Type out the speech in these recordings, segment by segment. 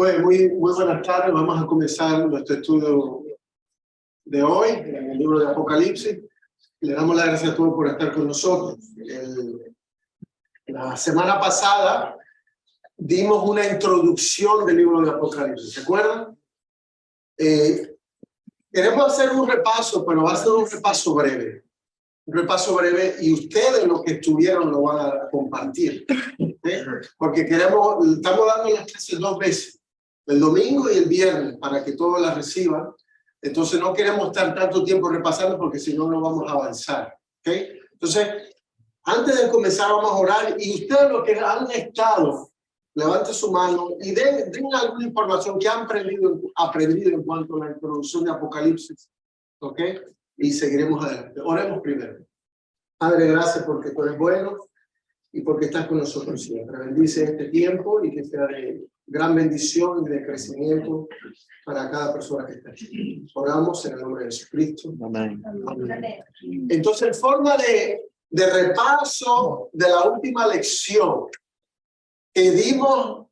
Bueno, muy buenas tardes. Vamos a comenzar nuestro estudio de hoy en el libro de Apocalipsis. Le damos las gracias a todos por estar con nosotros. La semana pasada dimos una introducción del libro de Apocalipsis. ¿Se acuerdan? Queremos hacer un repaso, pero va a ser un repaso breve. Un repaso breve y ustedes los que estuvieron lo van a compartir. Porque estamos dando las clases 2 veces, el domingo y el viernes, para que todos las reciban. Entonces no queremos estar tanto tiempo repasando porque si no, no vamos a avanzar. ¿Okay? Entonces, antes de comenzar vamos a orar y ustedes los que han estado, levanten su mano y den alguna información que han aprendido en cuanto a la introducción de Apocalipsis. ¿Ok? Y seguiremos adelante. Oremos primero. Padre, gracias porque tú eres bueno y porque estás con nosotros siempre. Bendice este tiempo y que sea de gran bendición y de crecimiento para cada persona que está aquí. Oramos en el nombre de Jesucristo. Amén. Amén. Entonces, en forma de repaso de la última lección que dimos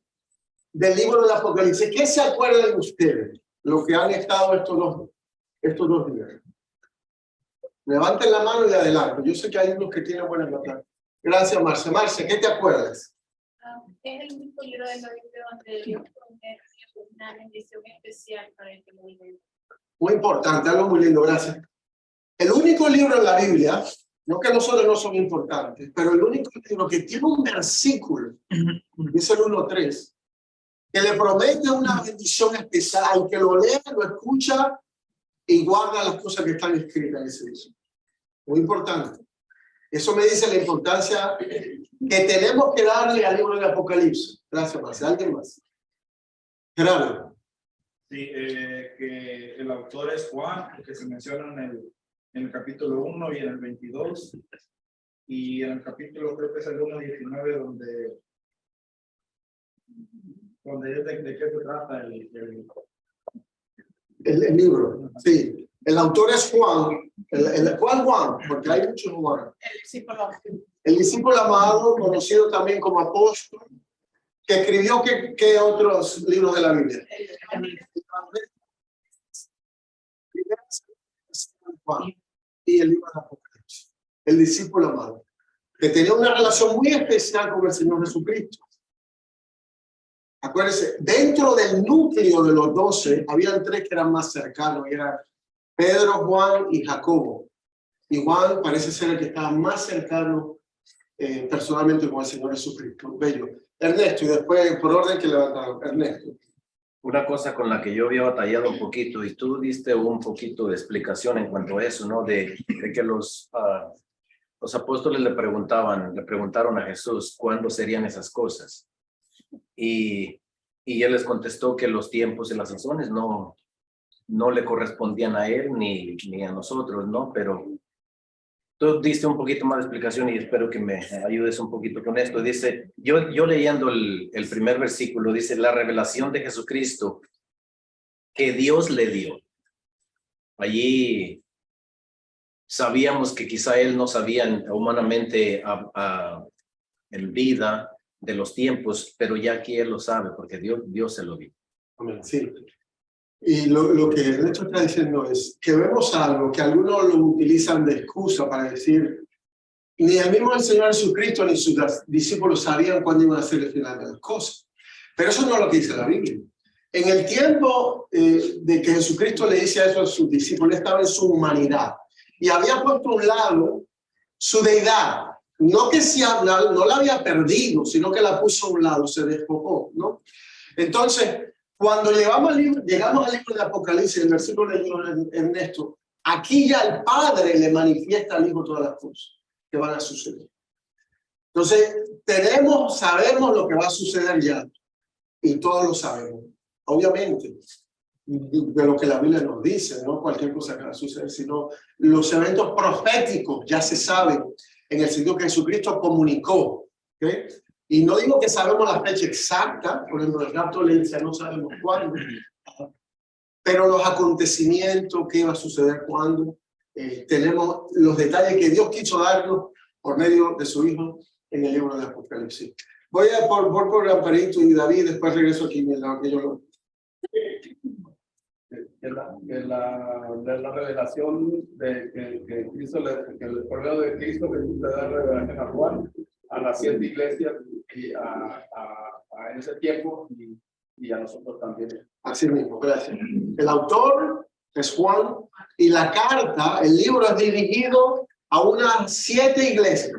del libro de Apocalipsis, ¿qué se acuerdan ustedes? Los que han estado estos dos días. Levanten la mano y adelante. Yo sé que hay unos que tienen buenas notas. Gracias, Marce. Marce, ¿qué te acuerdas? Es el único libro de la Biblia donde Dios promete una bendición especial para este movimiento. Muy importante, algo muy lindo, gracias. El único libro en la Biblia, no que los otros no son importantes, pero el único libro que tiene un versículo, dice el 1:3, que le promete una bendición especial al que lo lee, lo escucha y guarda las cosas que están escritas en ese libro. Muy importante. Eso me dice la importancia que tenemos que darle al libro de Apocalipsis. Gracias, Marcia. ¿Alguien más? Gerardo. Sí, que el autor es Juan, que se menciona en el capítulo 1 y en el 22. Y en el capítulo, creo que es el 1:19, donde es de qué se trata el libro. Sí. El autor es Juan. ¿Cuál Juan? Porque hay muchos Juan. El discípulo amado, conocido también como apóstol, que escribió ¿qué otros libros de la Biblia? Juan y el libro de Apocalipsis. El discípulo amado, que tenía una relación muy especial con el Señor Jesucristo. Acuérdense, dentro del núcleo de los 12, habían 3 que eran más cercanos, y eran Pedro, Juan y Jacobo. Y Juan parece ser el que estaba más cercano personalmente con el Señor Jesucristo. Bello. Ernesto, y después por orden que levantaron. Ernesto. Una cosa con la que yo había batallado un poquito, y tú diste un poquito de explicación en cuanto a eso, ¿no? De que los apóstoles le preguntaron a Jesús cuándo serían esas cosas. Y él les contestó que los tiempos y las sazones no le correspondían a él ni a nosotros, ¿no? Pero tú diste un poquito más de explicación y espero que me ayudes un poquito con esto. Dice, yo leyendo el primer versículo, dice, la revelación de Jesucristo que Dios le dio. Allí sabíamos que quizá él no sabía humanamente en vida de los tiempos, pero ya aquí él lo sabe porque Dios se lo dio. Amén, sí. Y lo que el hecho está diciendo es que vemos algo que algunos lo utilizan de excusa para decir, ni el mismo Señor Jesucristo ni sus discípulos sabían cuándo iban a ser el final de las cosas. Pero eso no es lo que dice la Biblia. En el tiempo de que Jesucristo le dice eso a sus discípulos, estaba en su humanidad y había puesto a un lado su deidad. No que no la había perdido, sino que la puso a un lado, se despojó, ¿no? Entonces, cuando llegamos al libro de Apocalipsis, el versículo de Ernesto, aquí ya el Padre le manifiesta al Hijo todas las cosas que van a suceder. Entonces, sabemos lo que va a suceder ya, y todos lo sabemos, obviamente, de lo que la Biblia nos dice, no cualquier cosa que va a suceder, sino los eventos proféticos ya se saben, en el sentido que Jesucristo comunicó, ¿okay? Y no digo que sabemos la fecha exacta, por ejemplo, el rapto le dice, no sabemos cuándo, pero los acontecimientos, qué va a suceder cuándo, tenemos los detalles que Dios quiso darnos por medio de su Hijo en el libro de Apocalipsis. Voy a por Amparito y David, después regreso aquí, que yo lo... de la revelación que Cristo, que el correo de Cristo que le da revelación a Juan, a las 7 iglesias y a ese tiempo y a nosotros también. Así mismo, gracias. El autor es Juan y la carta, el libro es dirigido a unas 7 iglesias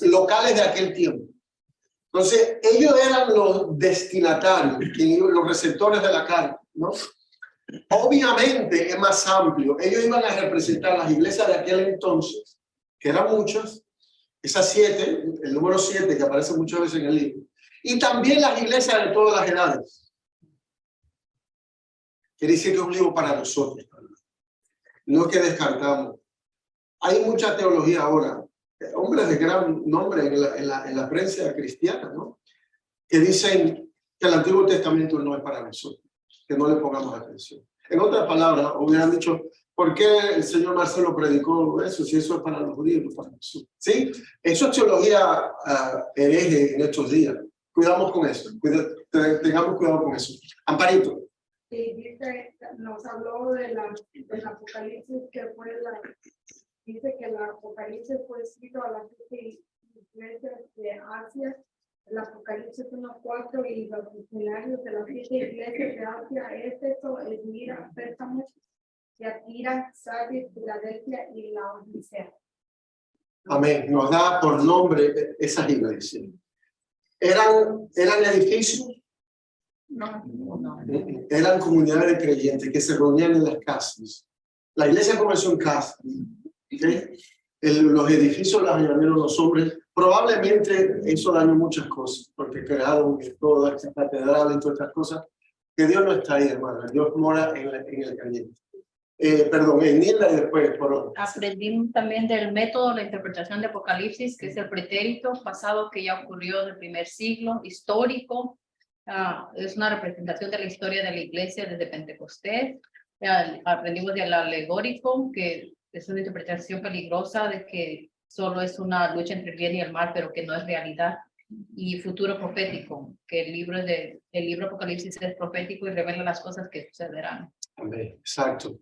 locales de aquel tiempo. Entonces, ellos eran los destinatarios, los receptores de la carta, ¿no? Obviamente es más amplio. Ellos iban a representar las iglesias de aquel entonces, que eran muchas, esas 7, el número 7 que aparece muchas veces en el libro, y también las iglesias de todas las edades. Quiere decir que es un libro para nosotros. No es que descartamos. Hay mucha teología ahora, hombres de gran nombre en la prensa cristiana, ¿no? Que dicen que el Antiguo Testamento no es para nosotros, que no le pongamos atención. En otras palabras, hubieran dicho, ¿por qué el señor Marcelo predicó eso? Si eso es para los judíos, no es para nosotros. ¿Sí? Eso es teología hereje en estos días. Cuidamos con eso. Tengamos cuidado con eso. Amparito. Sí, dice, nos habló del Apocalipsis, que fue dice que el Apocalipsis fue escrito a las 7 iglesias de Asia, el Apocalipsis 1:4, y los funcionarios de las 7 iglesias de Asia, Éfeso, Esmirna, Pérgamo, Tiatira, Sardis, Filadelfia y la Odisea. Amén. Nos da por nombre esas iglesias. ¿Eran edificios? No. Eran comunidades de creyentes que se reunían en las casas. La iglesia comenzó en casa. ¿Okay? Los edificios las llamaron los hombres. Probablemente eso dañó muchas cosas, porque crearon todas estas catedrales y todas estas cosas. Que Dios no está ahí, hermano. Dios mora en el creyente. Perdón, en Nilda y después por otro. Aprendimos también del método de la interpretación de Apocalipsis, que es el pretérito pasado que ya ocurrió en el primer siglo, histórico. Es una representación de la historia de la iglesia desde Pentecostés. Aprendimos del alegórico, que es una interpretación peligrosa de que solo es una lucha entre el bien y el mal, pero que no es realidad. Y futuro profético, que el libro Apocalipsis es profético y revela las cosas que sucederán. Amén. Exacto.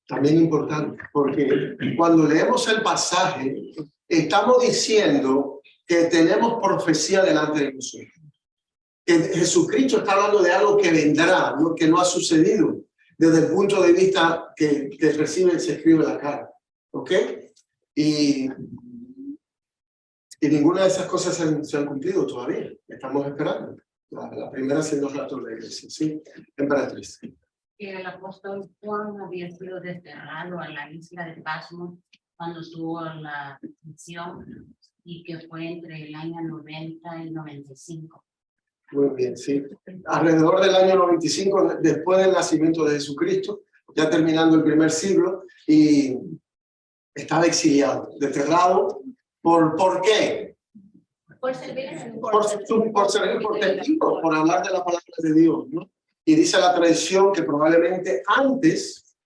También importante, porque cuando leemos el pasaje, estamos diciendo que tenemos profecía delante de nosotros. Que Jesucristo está hablando de algo que vendrá, ¿no? Que no ha sucedido desde el punto de vista que recibe y se escribe la carta. ¿Ok? Y ninguna de esas cosas se han cumplido todavía. Estamos esperando. La primera siendo el rapto de la iglesia. ¿Sí? Emperatriz. Que el apóstol Juan había sido desterrado a la isla de Pasmo cuando tuvo la misión y que fue entre el año 90 y 95. Muy bien, sí. Alrededor del año 95, después del nacimiento de Jesucristo, ya terminando el primer siglo, y estaba exiliado, desterrado. ¿Por qué? Por servir Por servir, por testigo, por hablar de la palabra de Dios, ¿no? Y dice la tradición que probablemente antes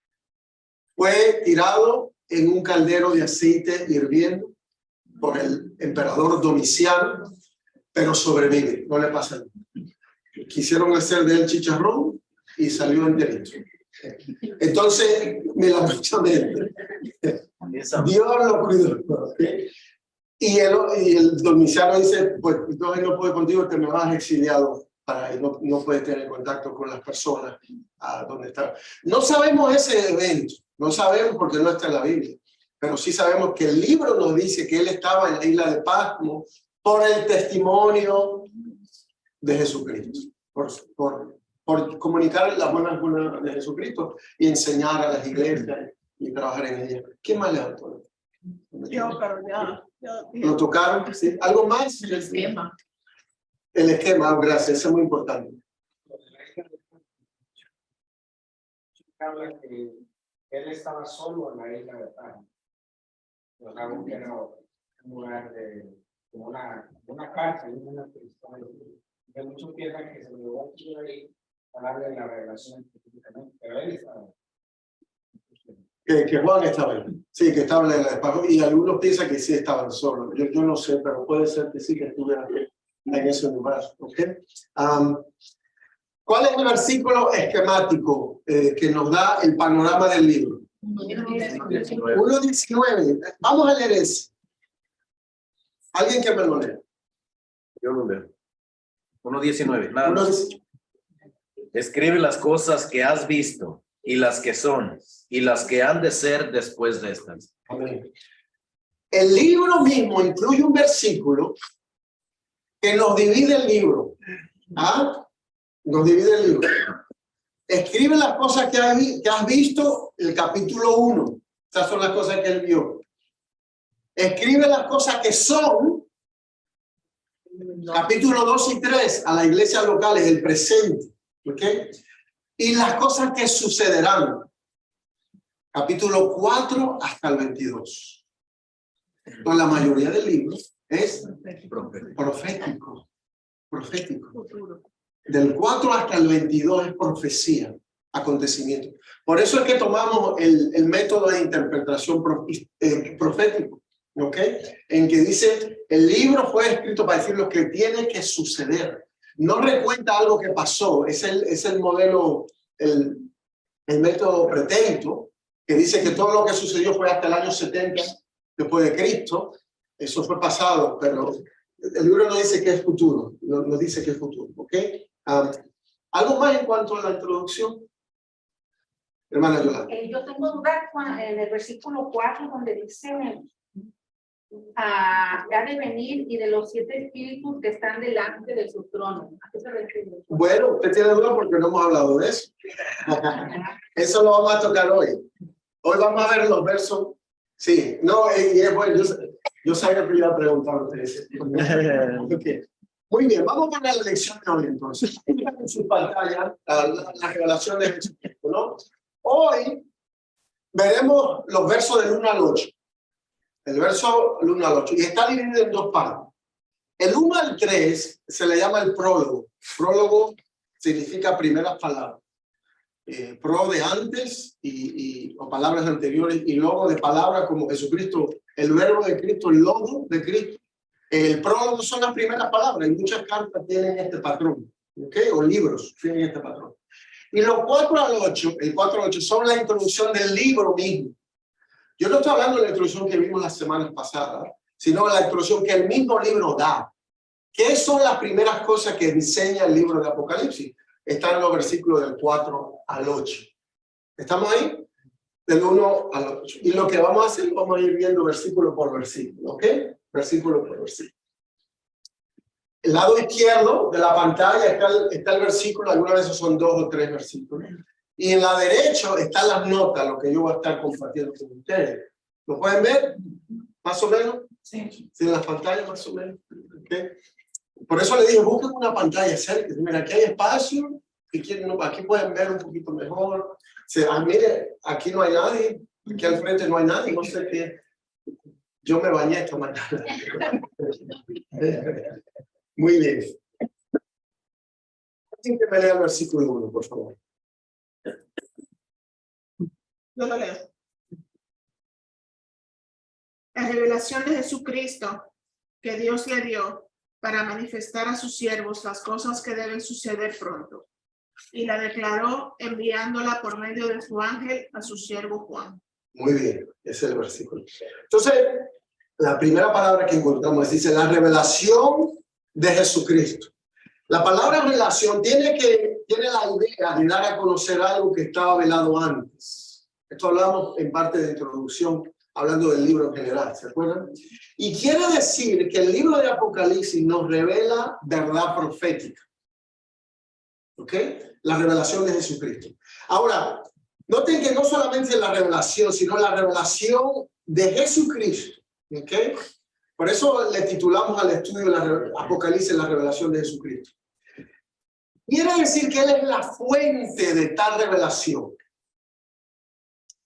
fue tirado en un caldero de aceite hirviendo por el emperador Domiciano, pero sobrevive, no le pasa nada. Quisieron hacer de él chicharrón y salió enterito. Entonces, milagrosamente, Dios lo cuidó. ¿Okay? Y el Domiciano dice, pues entonces no puedo contigo, te me vas exiliado. No puede tener contacto con las personas donde está. No sabemos ese evento, no sabemos porque no está en la Biblia, pero sí sabemos que el libro nos dice que él estaba en la isla de Pasmo por el testimonio de Jesucristo, por comunicar las buenas nuevas de Jesucristo y enseñar a las iglesias y trabajar en ellas. ¿Quién más levantó? Yo, pero ya. ¿Lo tocaron? ¿Sí? ¿Algo más? El esquema. El esquema, gracias, eso es muy importante. Habla que él estaba solo en la isla de Pasmo. Los hago que era un lugar de como una cárcel, una prisión. Que muchos piensan que se llevó ahí para darle la revelación específicamente, pero él estaba. Que Juan estaba ahí. Sí, que estaba en la isla de Pasmo. Y algunos piensan que sí estaban solos. Yo no sé, pero puede ser que sí que estuvieran en ese lugar. ¿Okay? ¿Cuál es el versículo esquemático que nos da el panorama del libro? 1:19. Vamos a leer ese. Alguien que me lo lea. Yo lo leo. 1:19. Nada Uno más. dice, Escribe las cosas que has visto y las que son y las que han de ser después de estas. amén. El libro mismo incluye un versículo que nos divide el libro. ¿Ah? Nos divide el libro. Escribe las cosas que has visto, el capítulo 1. Estas son las cosas que él vio. Escribe las cosas que son, capítulo 2 y 3, a la iglesia local, es el presente. ¿Ok? Y las cosas que sucederán. Capítulo 4 hasta el 22. Entonces, la mayoría del libro es profético. Profético. Del 4 hasta el 22 es profecía, acontecimiento. Por eso es que tomamos el método de interpretación profético, ¿ok? En que dice, el libro fue escrito para decir lo que tiene que suceder. No recuenta algo que pasó, es el modelo, el método pretérito, que dice que todo lo que sucedió fue hasta el año 70 después de Cristo. Eso fue pasado, pero el libro no dice que es futuro, no dice que es futuro, ¿ok? ¿Algo más en cuanto a la introducción? Hermana Yolanda. Yo tengo duda en el versículo 4 donde dice ha de venir y de los 7 espíritus que están delante de su trono. ¿A qué se refiere? Bueno, usted tiene duda porque no hemos hablado de eso. Eso lo vamos a tocar hoy. Hoy vamos a ver los versos. Sí, no, y es bueno, yo sabía que iba a preguntar a ustedes. Okay. Muy bien, vamos a ver la lección de hoy entonces. En su pantalla, la revelación de Jesucristo, ¿no? Hoy veremos los versos del 1 al 8. El verso del 1 al 8. Y está dividido en dos partes. El 1 al 3 se le llama el prólogo. Prólogo significa primeras palabras. Pro de antes o palabras anteriores, y logo de palabras como Jesucristo, el verbo de Cristo, el logo de Cristo. El prólogo son las primeras palabras, y muchas cartas tienen este patrón, ¿ok? O libros tienen este patrón. Y los 4 al 8, el 4 al 8 son la introducción del libro mismo. Yo no estoy hablando de la introducción que vimos las semanas pasadas, sino de la introducción que el mismo libro da. ¿Qué son las primeras cosas que enseña el libro de Apocalipsis? Están en los versículos del 4 al 8. ¿Estamos ahí? Del 1 al 8. Y lo que vamos a hacer, vamos a ir viendo versículo por versículo, ¿ok? Versículo por versículo. El lado izquierdo de la pantalla está el versículo, algunas veces son 2 o 3 versículos. Y en la derecha están las notas, lo que yo voy a estar compartiendo con ustedes. ¿Lo pueden ver? ¿Más o menos? Sí. ¿Sí, en las pantallas más o menos? ¿Okay? Por eso le dije, busquen una pantalla cerca. Mira, aquí hay espacio, aquí pueden ver un poquito mejor. Mire, aquí no hay nadie, aquí al frente no hay nadie, no sé qué. Yo me bañé esta mañana. Muy bien. Alguien que me lea el versículo 1, por favor. Yo lo leo. La revelación de Jesucristo que Dios le dio para manifestar a sus siervos las cosas que deben suceder pronto. Y la declaró enviándola por medio de su ángel a su siervo Juan. Muy bien, ese es el versículo. Entonces, la primera palabra que encontramos dice la revelación de Jesucristo. La palabra revelación tiene la idea de dar a conocer algo que estaba velado antes. Esto hablamos en parte de introducción, hablando del libro en general, ¿se acuerdan? Y quiere decir que el libro de Apocalipsis nos revela verdad profética. ¿Ok? La revelación de Jesucristo. Ahora, noten que no solamente la revelación, sino la revelación de Jesucristo. ¿Ok? Por eso le titulamos al estudio de la Apocalipsis la revelación de Jesucristo. Quiere decir que Él es la fuente de tal revelación.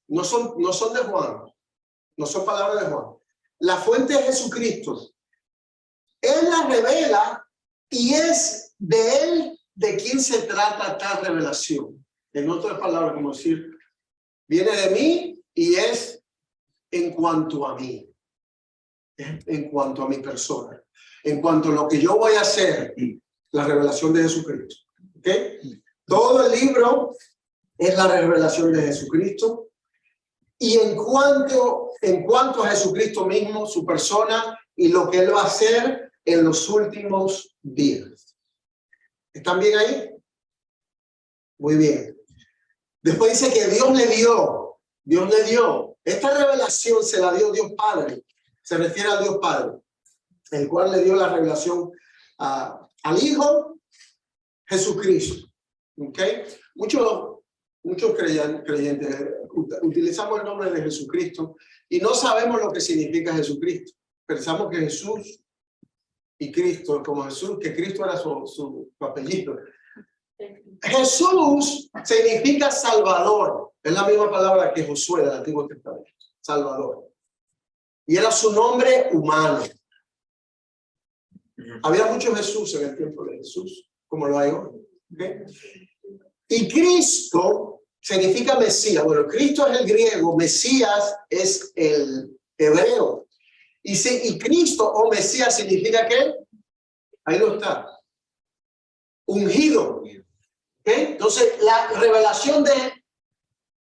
No son de Juan, no son palabras de Juan. La fuente es Jesucristo. Él la revela y es de Él de quien se trata tal revelación. En otras palabras, como decir, viene de mí y es en cuanto a mí. en cuanto a mi persona, en cuanto a lo que yo voy a hacer, la revelación de Jesucristo. ¿Ok? Todo el libro es la revelación de Jesucristo. Y en cuanto a Jesucristo mismo, su persona y lo que Él va a hacer en los últimos días. ¿Están bien ahí? Muy bien. Después dice que Dios le dio. Esta revelación se la dio Dios Padre. Se refiere a Dios Padre, el cual le dio la revelación al Hijo Jesucristo. ¿Ok? Muchos creyentes utilizamos el nombre de Jesucristo y no sabemos lo que significa Jesucristo. Pensamos que Jesús y Cristo, como Jesús, que Cristo era su apellido. Jesús significa Salvador. Es la misma palabra que Josué del Antiguo Testamento. Salvador. Y era su nombre humano. Había muchos Jesús en el tiempo de Jesús, como lo hay hoy. ¿Okay? Y Cristo significa Mesías. Bueno, Cristo es el griego, Mesías es el hebreo. Y Cristo o Mesías significa ¿qué? Ahí lo está. Ungido. ¿Okay? Entonces, la revelación de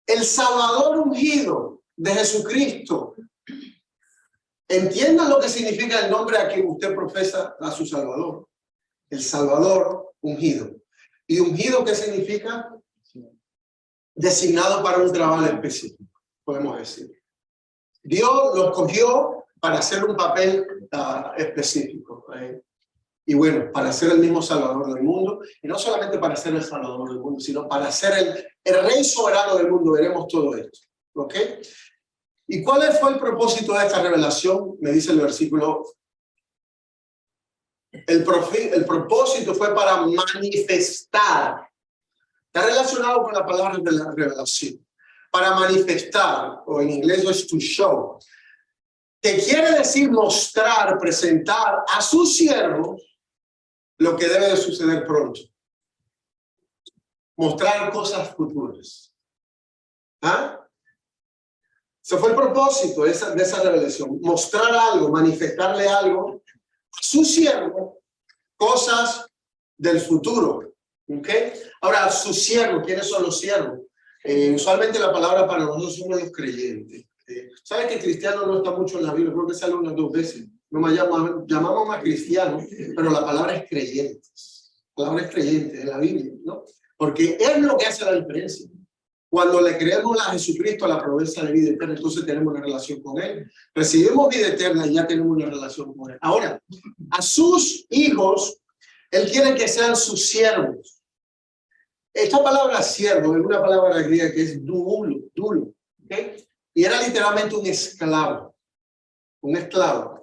el Salvador ungido de Jesucristo. Entiendan lo que significa el nombre a quien usted profesa a su Salvador. El Salvador ungido. ¿Y ungido qué significa? Designado para un trabajo específico, podemos decir. Dios lo escogió para hacer un papel específico. Y bueno, para ser el mismo Salvador del mundo. Y no solamente para ser el Salvador del mundo, sino para ser el Rey soberano del mundo. Veremos todo esto. ¿Ok? ¿Y cuál fue el propósito de esta revelación? Me dice el versículo. El propósito fue para manifestar. Está relacionado con la palabra de la revelación. Para manifestar, o en inglés es to show, que quiere decir mostrar, presentar a sus siervos lo que debe de suceder pronto. Mostrar cosas futuras. ¿Ah? Ese fue el propósito de esa revelación. Mostrar algo, manifestarle algo a su siervo, cosas del futuro. ¿Okay? Ahora, sus siervos, ¿quiénes son los siervos? Usualmente la palabra para nosotros son los creyentes. ¿Sabe que cristiano no está mucho en la Biblia? Creo que sale unas 2 veces. No llamamos más cristianos, pero la palabra es creyentes. La palabra es creyente en la Biblia, ¿no? Porque es lo que hace la diferencia. Cuando le creemos a Jesucristo, a la promesa de vida eterna, entonces tenemos una relación con Él. Recibimos vida eterna y ya tenemos una relación con Él. Ahora, a sus hijos, Él quiere que sean sus siervos. Esta palabra siervo es una palabra griega que es dulo, ¿okay? Y era literalmente un esclavo,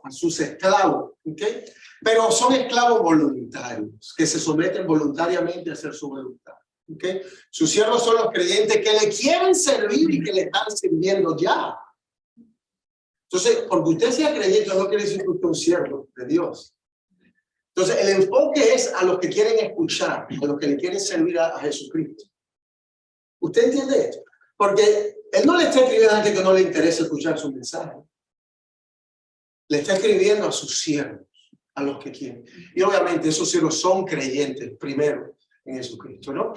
a sus esclavos, ¿okay? Pero son esclavos voluntarios, que se someten voluntariamente a hacer su voluntad, ¿okay? Sus siervos son los creyentes que le quieren servir y que le están sirviendo ya. Entonces, porque usted sea creyente no quiere decir que usted es un siervo de Dios. Entonces, el enfoque es a los que quieren escuchar, a los que le quieren servir a Jesucristo. ¿Usted entiende esto? Porque Él no le está escribiendo a gente que no le interesa escuchar su mensaje. Le está escribiendo a sus siervos, a los que quieren. Y obviamente esos siervos son creyentes primero en Jesucristo, ¿no?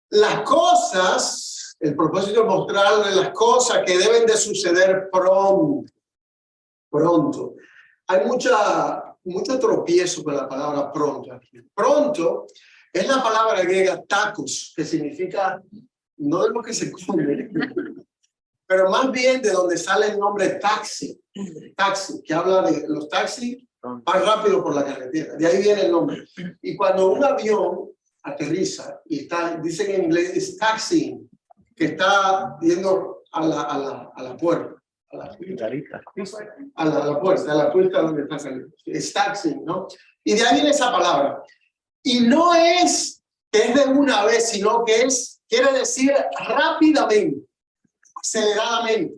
Las cosas, el propósito es mostrarle las cosas que deben de suceder pronto. Pronto. Hay mucho tropiezo con la palabra pronto aquí. Pronto es la palabra griega tacos, que significa no de lo que se come, pero más bien de donde sale el nombre taxi, que habla de los taxis más rápido por la carretera. De ahí viene el nombre. Y cuando un avión aterriza y dicen en inglés es taxiing, que está yendo a la puerta. A la puerta donde está saliendo. Es taxi, ¿no? Y de ahí viene esa palabra. Y no es que es de una vez, sino que quiere decir rápidamente, aceleradamente.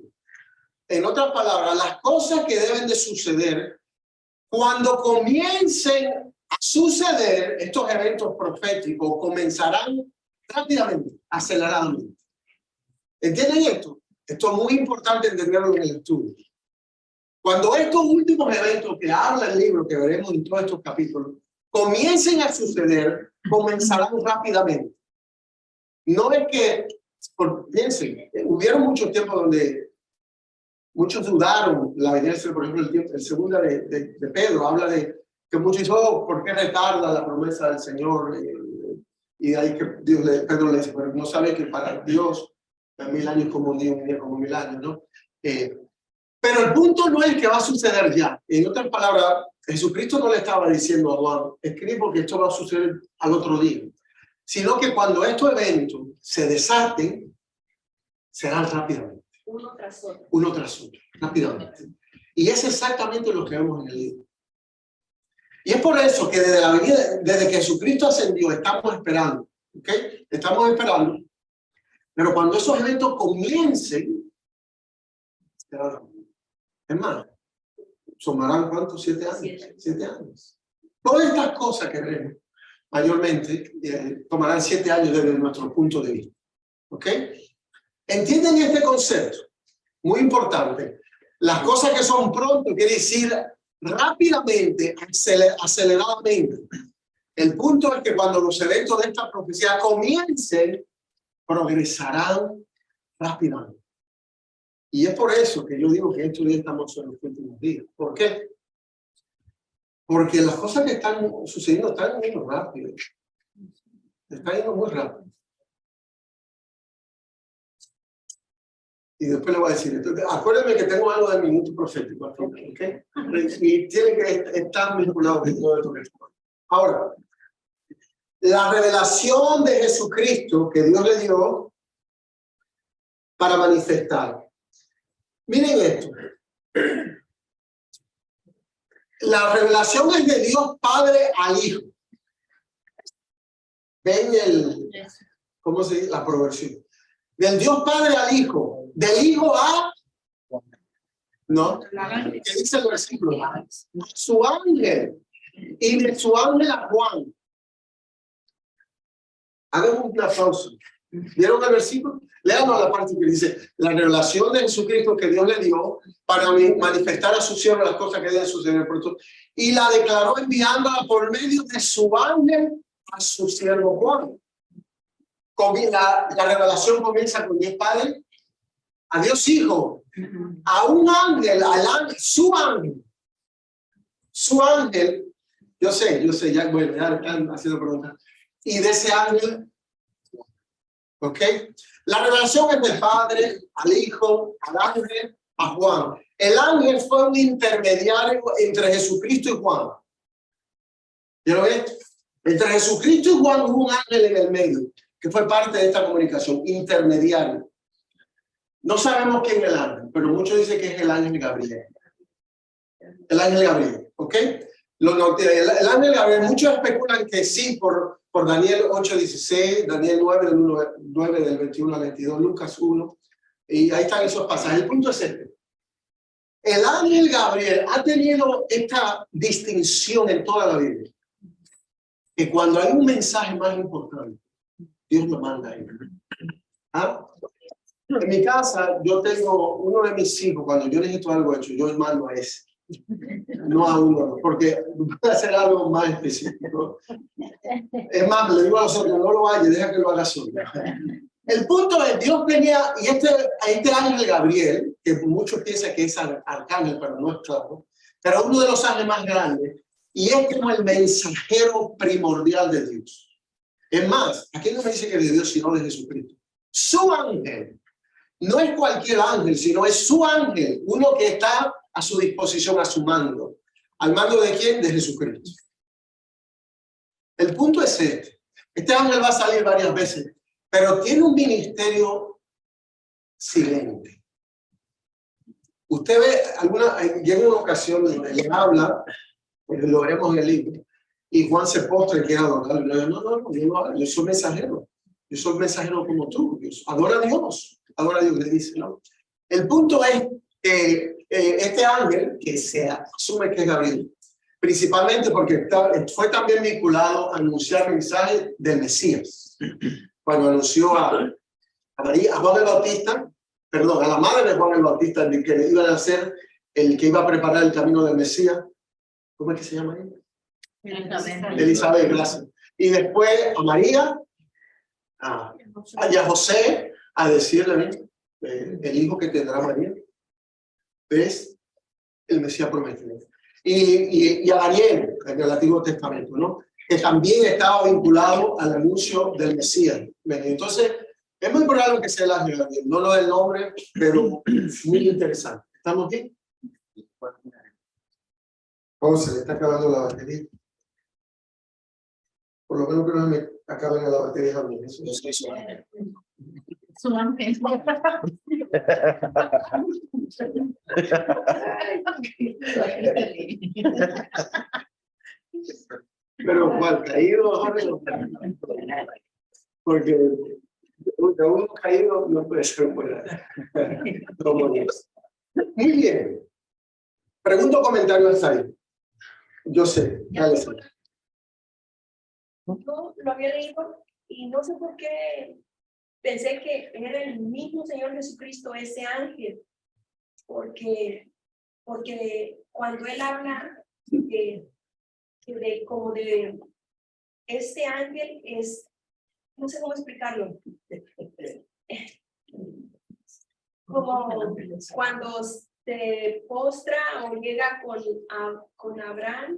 En otras palabras, las cosas que deben de suceder cuando comiencen a suceder estos eventos proféticos comenzarán rápidamente, aceleradamente. ¿Entienden esto? Esto es muy importante entenderlo en el estudio. Cuando estos últimos eventos que habla el libro, que veremos en todos estos capítulos, comiencen a suceder, comenzarán rápidamente. No es que, piensen, hubieron muchos tiempos donde muchos dudaron la venida del Señor. Por ejemplo, el segundo de Pedro habla de que muchos dicen, oh, ¿por qué retarda la promesa del Señor? Y ahí que Pedro le dice, pero no sabe que para Dios 1000 años como un día como 1000 años, ¿no? Pero el punto no es que va a suceder ya. En otras palabras, Jesucristo no le estaba diciendo a Juan, escribe porque esto va a suceder al otro día, sino que cuando estos eventos se desaten, serán rápidamente. Uno tras otro. Uno tras otro, rápidamente. Y es exactamente lo que vemos en el libro. Y es por eso que desde que Jesucristo ascendió, estamos esperando, ¿ok? Estamos esperando. Pero cuando esos eventos comiencen, será rápido. Es más, sumarán ¿cuántos? 7 años. 7 años. Todas estas cosas que vemos, mayormente, tomarán 7 años desde nuestro punto de vista. ¿Ok? ¿Entienden este concepto? Muy importante. Las cosas que son pronto quiere decir rápidamente, aceleradamente. El punto es que cuando los eventos de esta profecía comiencen, progresarán rápidamente. Y es por eso que yo digo que estos días estamos en los últimos días. ¿Por qué? Porque las cosas que están sucediendo están yendo rápido. Están yendo muy rápido. Y después le voy a decir, entonces, acuérdenme que tengo algo de minuto profético aquí, ¿ok? Y tiene que estar vinculado con todo esto que estamos. Ahora, la revelación de Jesucristo que Dios le dio para manifestar. Miren esto. La revelación es de Dios Padre al Hijo. Ven ¿cómo se dice? La proversión. Del Dios Padre al Hijo. Del Hijo a... ¿No? ¿Qué dice el versículo? Su ángel. Y de su ángel a Juan. Hagamos un aplauso. ¿Vieron el versículo? Léanos la parte que dice, la revelación de Jesucristo que Dios le dio para manifestar a su siervo las cosas que deben suceder pronto. Y la declaró enviándola por medio de su ángel a su siervo Juan. La revelación comienza con Dios Padre, a Dios Hijo, a un ángel, su ángel, yo sé, ya, bueno, ya están haciendo preguntas. Y de ese ángel, ¿ok? La revelación es del Padre al Hijo, al ángel, a Juan. El ángel fue un intermediario entre Jesucristo y Juan. ¿Ya lo ves? Entre Jesucristo y Juan hubo un ángel en el medio, que fue parte de esta comunicación, intermediario. No sabemos quién es el ángel, pero muchos dicen que es el ángel Gabriel. El ángel Gabriel, ¿ok? El ángel Gabriel, muchos especulan que sí, por Daniel 8:16, Daniel 9 del 21 al 22, Lucas 1, y ahí están esos pasajes. El punto es este. El ángel Gabriel ha tenido esta distinción en toda la Biblia, que cuando hay un mensaje más importante, Dios lo manda a él. ¿Ah? En mi casa, yo tengo uno de mis hijos, cuando yo necesito algo hecho, yo mando a ese. No a uno, porque voy a hacer algo más específico. Es más, le digo a los otros, no lo vayas, deja que lo haga solo. El punto es, Dios tenía, y este ángel Gabriel, que muchos piensan que es arcángel, pero no es claro, pero uno de los ángeles más grandes, y es como el mensajero primordial de Dios. Es más, aquí no me dice que de Dios, sino de Jesucristo. Su ángel, no es cualquier ángel, sino es su ángel, uno que está a su disposición, a su mando. ¿Al mando de quién? De Jesucristo. El punto es este. Este ángel va a salir varias veces, pero tiene un ministerio silente. Usted ve, llega una ocasión donde le habla, lo veremos en el libro, y Juan se postra y quiere adorar. No, yo soy mensajero. Yo soy mensajero como tú. Adora a Dios. Adora a Dios, le dice, ¿no? El punto es que este ángel, que se asume que es Gabriel, principalmente porque fue también vinculado a anunciar el mensaje del Mesías. Cuando anunció a María, a Juan el Bautista, perdón, a la madre de Juan el Bautista, de que iban a ser el que iba a preparar el camino del Mesías. ¿Cómo es que se llama ella? Elizabeth, gracias. Y después a María, y a José, a decirle, el hijo que tendrá María es el Mesías prometido. Y a Daniel, en el Antiguo Testamento, ¿no? Que también estaba vinculado al anuncio del Mesías. Entonces, es muy probable que sea el ángel Daniel, no lo del nombre, pero muy interesante. ¿Estamos bien? ¿Cómo se le está acabando la batería? Por lo menos que no me acaben la batería a mí. Eso no soy su ángel. Su ángel. Pero ¿cuál? ¿Caído? Porque de uno caído no puede ser buena. Muy bien. Pregunto comentario hasta ahí. Yo sé. Dale. Yo lo había leído y no sé por qué pensé que era el mismo Señor Jesucristo, ese ángel, porque cuando él habla como de este ángel es, no sé cómo explicarlo, como cuando se postra o llega con Abraham.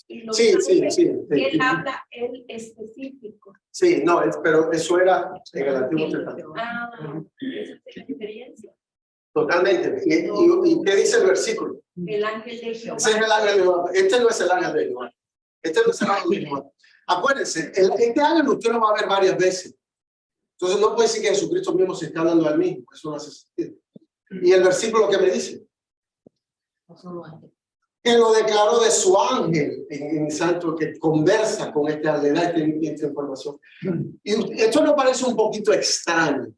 Y los ángeles, él habla, él específico. Sí, no, pero eso era en el Antiguo Testamento. Esa es la diferencia. Totalmente. ¿Y qué dice el versículo? El ángel de Jehová. Ese es el ángel de Jehová. Este no es el ángel de Jehová. Este no es el ángel de Jehová. Acuérdense, este ángel usted lo va a ver varias veces. Entonces no puede decir que Jesucristo mismo se está hablando al mismo. Eso no hace sentido. ¿Y el versículo que me dice? Que lo declaró de su ángel en santo, que conversa con este ángel, da esta información. Y esto nos parece un poquito extraño,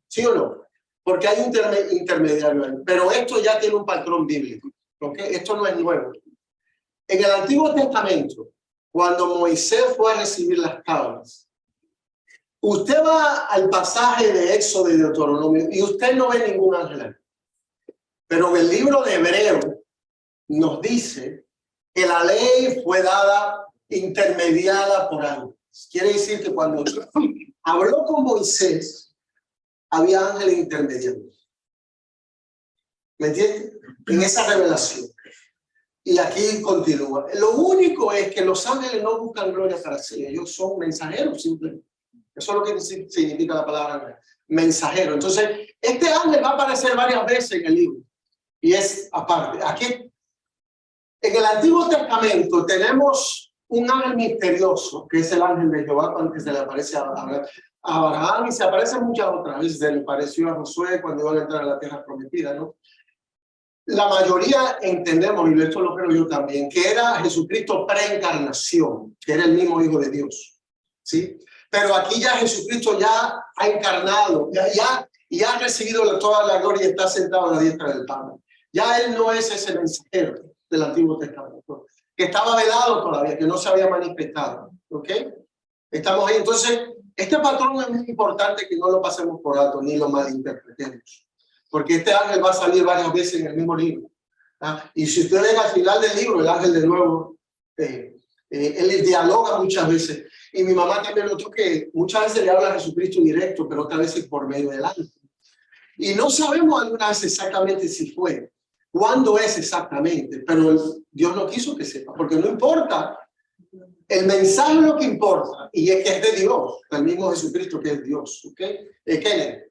¿sí o no? Porque hay un intermediario ahí, pero esto ya tiene un patrón bíblico, ¿ok? Esto no es nuevo. En el Antiguo Testamento, cuando Moisés fue a recibir las tablas, usted va al pasaje de Éxodo y Deuteronomio y usted no ve ningún ángel ahí. Pero en el libro de Hebreo nos dice que la ley fue dada intermediada por ángeles. Quiere decir que cuando habló con Moisés, había ángeles intermediarios. ¿Me entiendes? En esa revelación. Y aquí continúa. Lo único es que los ángeles no buscan gloria para sí. Ellos son mensajeros simplemente. Eso es lo que significa la palabra ángel. Mensajero. Entonces, este ángel va a aparecer varias veces en el libro. Y es aparte. Aquí en el Antiguo Testamento tenemos un ángel misterioso, que es el ángel de Jehová, cuando se le aparece a Abraham y se aparece muchas otras veces. Se le pareció a Josué cuando iban a entrar a la tierra prometida, ¿no? La mayoría entendemos, y esto lo creo yo también, que era Jesucristo preencarnación, que era el mismo Hijo de Dios, ¿sí? Pero aquí ya Jesucristo ya ha encarnado, ya ha recibido toda la gloria y está sentado a la diestra del Padre. Ya Él no es ese mensajero del Antiguo Testamento, que estaba velado todavía, que no se había manifestado, ¿ok? Estamos ahí. Entonces, este patrón es muy importante que no lo pasemos por alto ni lo malinterpretemos, porque este ángel va a salir varias veces en el mismo libro. Y si usted ven al final del libro, el ángel de nuevo, él dialoga muchas veces. Y mi mamá también notó que muchas veces le habla a Jesucristo directo, pero otras veces por medio del ángel. Y no sabemos algunas veces exactamente si fue, cuándo es exactamente, pero Dios no quiso que sepa, porque no importa. El mensaje es lo que importa, y es que es de Dios, el mismo Jesucristo que es Dios. ¿Ok? Kenneth.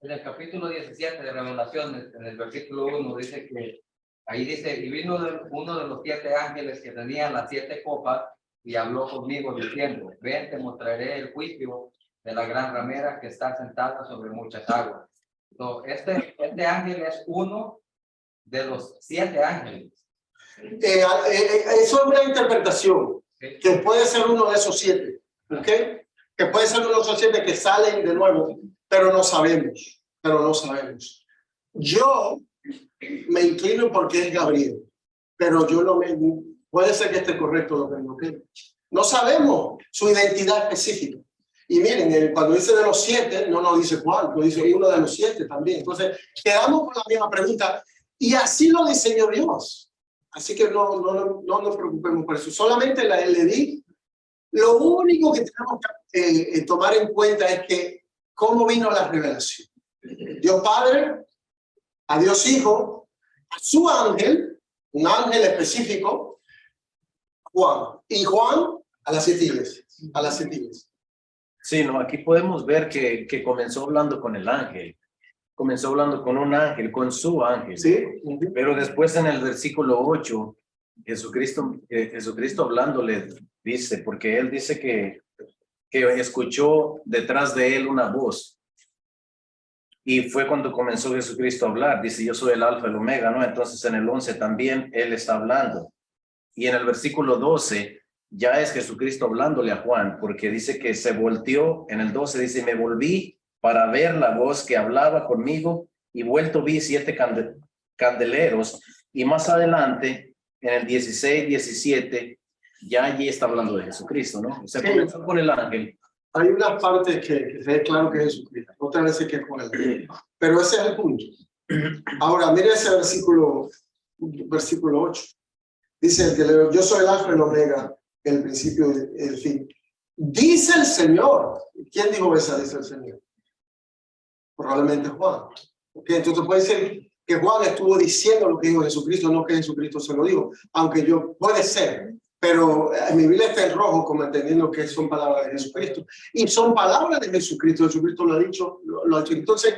En el capítulo 17 de Revelación, en el versículo 1, dice que, ahí dice, y vino uno de los 7 ángeles que tenían las 7 copas, y habló conmigo diciendo, ven, te mostraré el juicio de la gran ramera que está sentada sobre muchas aguas. Entonces, este ángel es uno de los 7 ángeles. Eso es una interpretación, que puede ser uno de esos 7, ¿ok? Que puede ser uno de esos 7 que salen de nuevo, pero no sabemos, Yo me inclino porque es Gabriel, pero yo no me... Puede ser que esté correcto lo que no creo. No sabemos su identidad específica. Y miren, cuando dice de los 7, no nos dice cuál, nos dice uno de los 7 también. Entonces, quedamos con la misma pregunta. Y así lo diseñó Dios. Así que no nos preocupemos por eso. Solamente le di. Lo único que tenemos que tomar en cuenta es que cómo vino la revelación. Dios Padre, a Dios Hijo, a su ángel, un ángel específico, Juan. Y Juan a las 7 iglesias. A las 7 iglesias. Sí, no, aquí podemos ver que comenzó hablando con el ángel. Comenzó hablando con un ángel, con su ángel. Sí. Pero después en el versículo 8, Jesucristo hablándole dice, porque él dice que escuchó detrás de él una voz. Y fue cuando comenzó Jesucristo a hablar. Dice, yo soy el alfa y el omega, ¿no? Entonces en el 11 también él está hablando. Y en el versículo 12 ya es Jesucristo hablándole a Juan, porque dice que se volteó. En el 12 dice, me volví para ver la voz que hablaba conmigo, y vuelto vi 7 candeleros. Y más adelante, en el 16, 17, ya allí está hablando de Jesucristo, ¿no? O sea, comenzó con el ángel. Hay unas partes que se ve claro que es Jesucristo, otras veces que es con él. Pero ese es el punto. Ahora, mire ese versículo 8. Dice el que leo, yo soy el alfa y el omega, el principio y el fin. Dice el Señor. ¿Quién dijo esa? Dice el Señor. Probablemente Juan. Okay, entonces puede ser que Juan estuvo diciendo lo que dijo Jesucristo, no que Jesucristo se lo dijo. Aunque puede ser. Pero en mi Biblia está en rojo, como entendiendo que son palabras de Jesucristo. Y son palabras de Jesucristo. Jesucristo lo ha dicho. Entonces,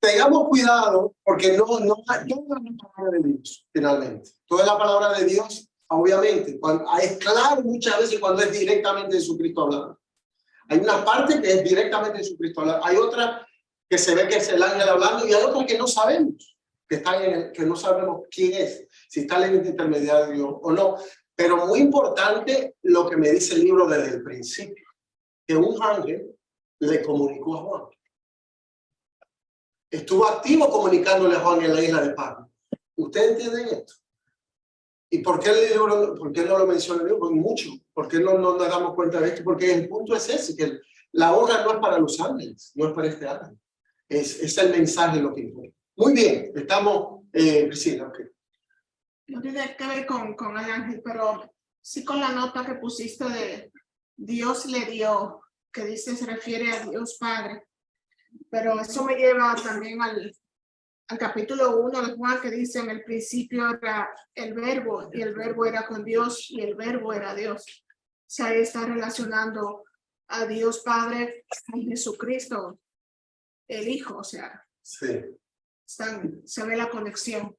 tengamos cuidado, porque no es la palabra de Dios, finalmente. Toda la palabra de Dios, obviamente. Es claro muchas veces cuando es directamente Jesucristo hablando. Hay una parte que es directamente Jesucristo hablando. Hay otra que se ve que es el ángel hablando, y hay otra que no sabemos. Que no sabemos quién es, si está en el intermediario o no. Pero muy importante lo que me dice el libro desde el principio, que un ángel le comunicó a Juan. Estuvo activo comunicándole a Juan en la isla de Patmos. ¿Ustedes entienden esto? ¿Y por qué el libro, por qué no lo menciona el libro? Pues mucho. ¿Por qué no nos damos cuenta de esto? Porque el punto es ese, que la honra no es para los ángeles, no es para este ángel. Es el mensaje lo que importa. Muy bien, estamos, Priscila, ok. No tiene que ver con el ángel, pero sí con la nota que pusiste de Dios le dio, que dice, se refiere a Dios Padre. Pero eso me lleva también al capítulo 1 de Juan, que dice, en el principio era el verbo, y el verbo era con Dios, y el verbo era Dios. O sea, ahí está relacionando a Dios Padre con Jesucristo, el Hijo, o sea. Sí. Se ve la conexión.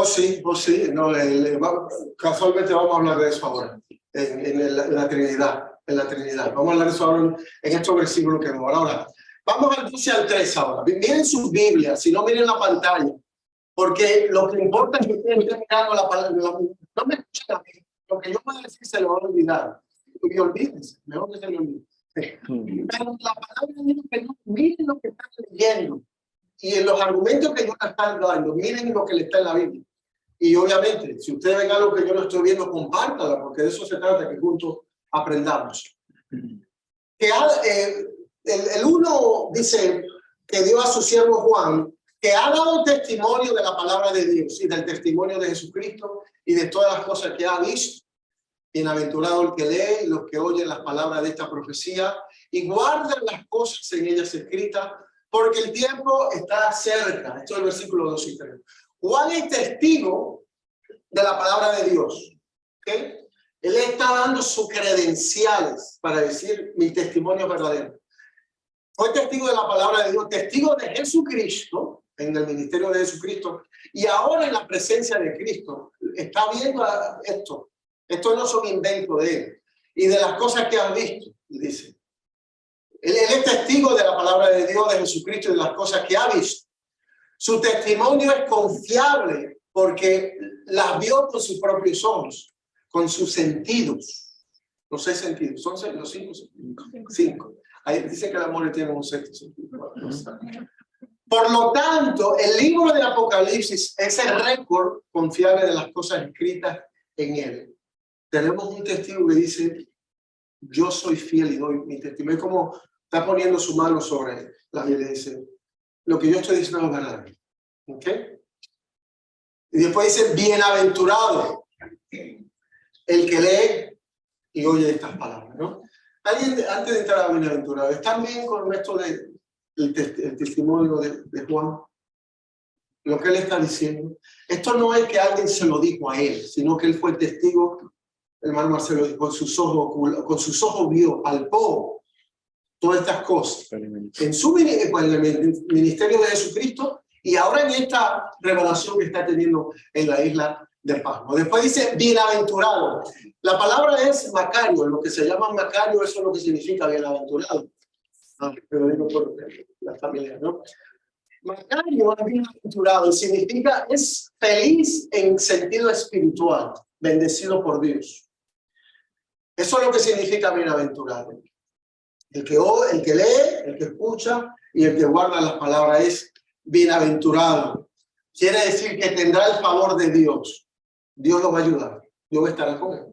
Sí. No, casualmente vamos a hablar de eso ahora, en la Trinidad. Vamos a hablar de eso ahora en estos versículos que vamos ahora. Vamos al 12 al 3 ahora. Miren sus Biblias, si no miren la pantalla, porque lo que importa es que ustedes estén mirando la palabra. No me escuchen a mí. Lo que yo puedo decir se lo van a olvidar. Y olvídense, mejor que se lo olviden. Pero la palabra dice que no, miren lo que están leyendo. Y en los argumentos que yo le estoy dando, miren lo que le está en la Biblia. Y obviamente, si ustedes ven algo que yo no estoy viendo, compártala, porque de eso se trata, que juntos aprendamos. El 1 dice que dio a su siervo Juan, que ha dado testimonio de la palabra de Dios y del testimonio de Jesucristo y de todas las cosas que ha visto. Bienaventurado el que lee y los que oyen las palabras de esta profecía y guardan las cosas en ellas escritas, porque el tiempo está cerca. Esto es el versículo 2 y 3. Juan es testigo de la palabra de Dios. ¿Okay? Él está dando sus credenciales para decir mi testimonio verdadero. Fue testigo de la palabra de Dios, testigo de Jesucristo, en el ministerio de Jesucristo, y ahora en la presencia de Cristo. Está viendo esto. Esto no son inventos de él. Y de las cosas que han visto, dice. Él es testigo de la palabra de Dios, de Jesucristo, y de las cosas que ha visto. Su testimonio es confiable porque las vio con sus propios ojos, con sus sentidos. Los 6 sentidos. ¿Son los 5? 5. Ahí dice que el amor tiene un 6º sentido. Por lo tanto, el libro de Apocalipsis es el récord confiable de las cosas escritas en él. Tenemos un testigo que dice, yo soy fiel y doy mi testimonio. Es como está poniendo su mano sobre la Biblia y dice, lo que yo estoy diciendo es verdad. ¿Ok? Y después dice, bienaventurado el que lee y oye estas palabras, ¿no? Alguien, antes de entrar a bienaventurado, ¿están bien con esto el testimonio de Juan? Lo que él está diciendo. Esto no es que alguien se lo dijo a él, sino que él fue testigo. El hermano Marcelo dijo, con sus ojos vio, palpó todas estas cosas en su ministerio de Jesucristo y ahora en esta revelación que está teniendo en la isla de Pasmo. Después dice bienaventurado. La palabra es Macario, lo que se llama Macario, eso es lo que significa bienaventurado. Pero digo por la familia, ¿no? Macario, bienaventurado, significa es feliz en sentido espiritual, bendecido por Dios. Eso es lo que significa bienaventurado. El que lee, el que escucha y el que guarda las palabras es bienaventurado. Quiere decir que tendrá el favor de Dios. Dios lo va a ayudar. Dios estará con él.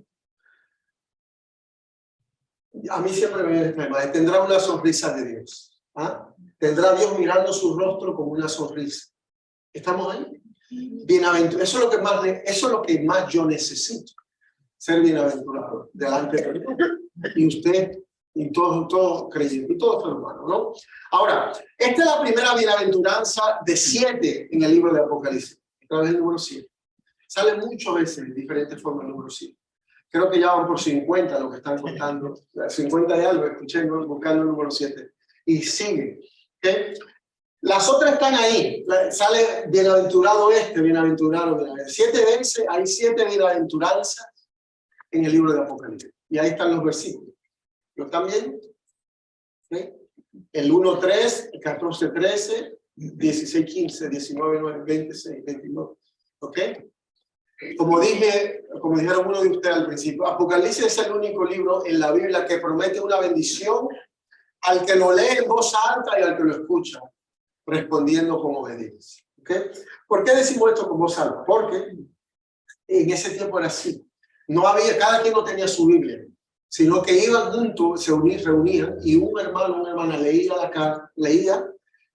A mí siempre me viene esta imagen. Tendrá una sonrisa de Dios. ¿Ah? Tendrá Dios mirando su rostro como una sonrisa. ¿Estamos ahí? Bienaventurado. Eso es lo que más yo necesito. Ser bienaventurado delante de Dios. Y usted, y todo creyente, y todo ser humano, ¿no? Ahora, esta es la primera bienaventuranza de 7 en el libro de Apocalipsis. Esta vez el número 7. Sale muchas veces en diferentes formas el número 7. Creo que ya van por 50 lo que están contando. 50 y algo, escuché, ¿no? Buscando el número 7. Y sigue. ¿Okay? Las otras están ahí. Sale bienaventurado bienaventurado. 7 veces, hay 7 bienaventuranzas en el libro de Apocalipsis. Y ahí están los versículos. ¿Lo están viendo? ¿Okay? El 1:3, el 14:13, 16:15, 19:9, 26, 29. ¿Ok? Como dijeron uno de ustedes al principio, Apocalipsis es el único libro en la Biblia que promete una bendición al que lo lee en voz alta y al que lo escucha, respondiendo con obediencia. ¿Ok? ¿Por qué decimos esto con voz alta? Porque en ese tiempo era así. No había, cada quien no tenía su Biblia, sino que iban juntos, se reunían y un hermano, una hermana leía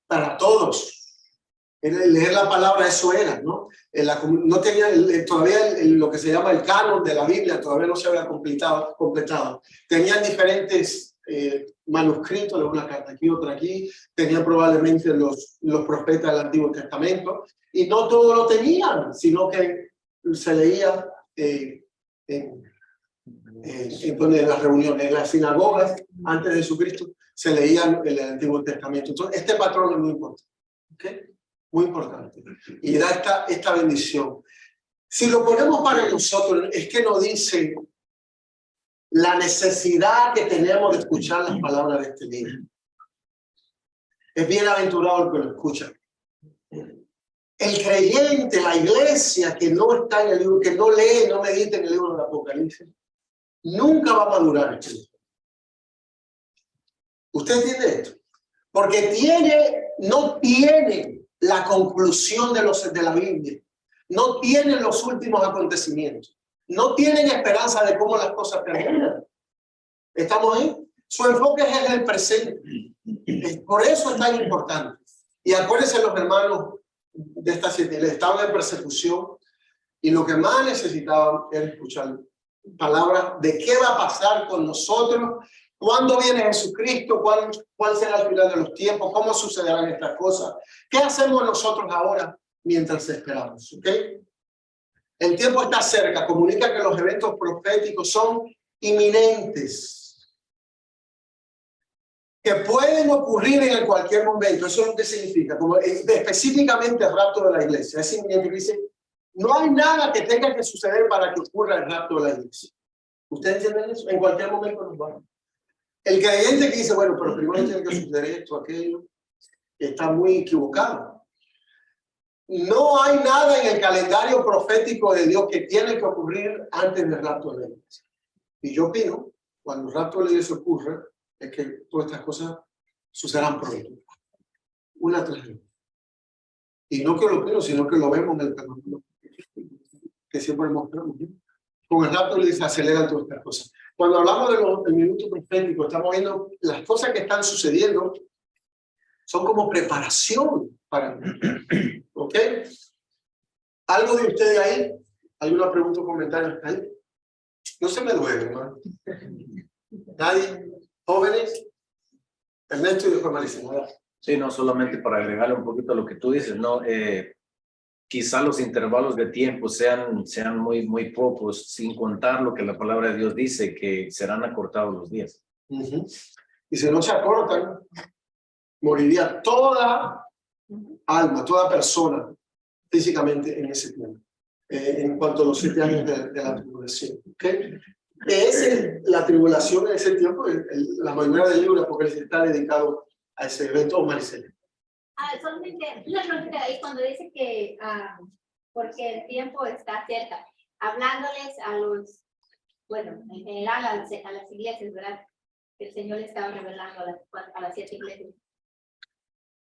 para todos. Leer la palabra, eso era, ¿no? No tenía todavía lo que se llama el canon de la Biblia, todavía no se había completado. Tenían diferentes manuscritos, de una carta aquí, otra aquí, tenían probablemente los profetas del Antiguo Testamento, y no todo lo tenían, sino que se leía en las reuniones, en las sinagogas, antes de Jesucristo, se leían el Antiguo Testamento. Entonces, este patrón es muy importante. ¿Okay? Muy importante. Y da esta bendición. Si lo ponemos para nosotros, es que nos dice la necesidad que tenemos de escuchar las palabras de este libro. Es bienaventurado el que lo escucha. El creyente, la iglesia que no está en el libro, que no lee, no medita en el libro del Apocalipsis, nunca va a madurar este libro. ¿Usted entiende esto? Porque no tiene la conclusión de la Biblia, no tienen los últimos acontecimientos, no tienen esperanza de cómo las cosas terminan. ¿Estamos ahí? Su enfoque es el presente. Por eso es tan importante. Y acuérdense, los hermanos de esta 7 estaban en persecución y lo que más necesitaban era escuchar palabras de qué va a pasar con nosotros, cuándo viene Jesucristo, cuál será el final de los tiempos, cómo sucederán estas cosas, qué hacemos nosotros ahora mientras esperamos. ¿Okay? El tiempo está cerca, comunica que los eventos proféticos son inminentes, que pueden ocurrir en cualquier momento. Eso es lo que significa, como específicamente el rapto de la iglesia. Es inminente, que dice, no hay nada que tenga que suceder para que ocurra el rapto de la iglesia. ¿Ustedes entienden eso? En cualquier momento nos vamos. El creyente que dice, bueno, pero primero tiene que suceder esto, aquello, está muy equivocado. No hay nada en el calendario profético de Dios que tiene que ocurrir antes del rapto de la iglesia. Y yo opino, cuando el rapto de la iglesia ocurre, es que todas estas cosas sucederán pronto. Una tras otra. Y no que lo opino, sino que lo vemos en el capítulo que siempre mostramos. ¿Sí? Con el rapto de la iglesia aceleran todas estas cosas. Cuando hablamos del minuto profético, estamos viendo las cosas que están sucediendo Son como preparación para mí. ¿Ok? ¿Algo de ustedes ahí? ¿Alguna pregunta o comentario ahí? No se me duele, hermano. ¿Nadie? ¿Jóvenes? Ernesto y después Marisa. Sí, no solamente para agregarle un poquito a lo que tú dices, ¿no? Quizá los intervalos de tiempo sean muy pocos, sin contar lo que la palabra de Dios dice, que serán acortados los días. Y si no se acortan, moriría toda alma, toda persona físicamente en ese tiempo, en cuanto a los 7 años de la tribulación. ¿Okay? La tribulación en ese tiempo, la mayoría del libro de Apocalipsis está dedicado a ese evento. Maricela. Solamente una pregunta ahí cuando dice que porque el tiempo está cerca, hablándoles a los, bueno, en general a las iglesias, ¿verdad? El Señor le estaba revelando a las 7 iglesias.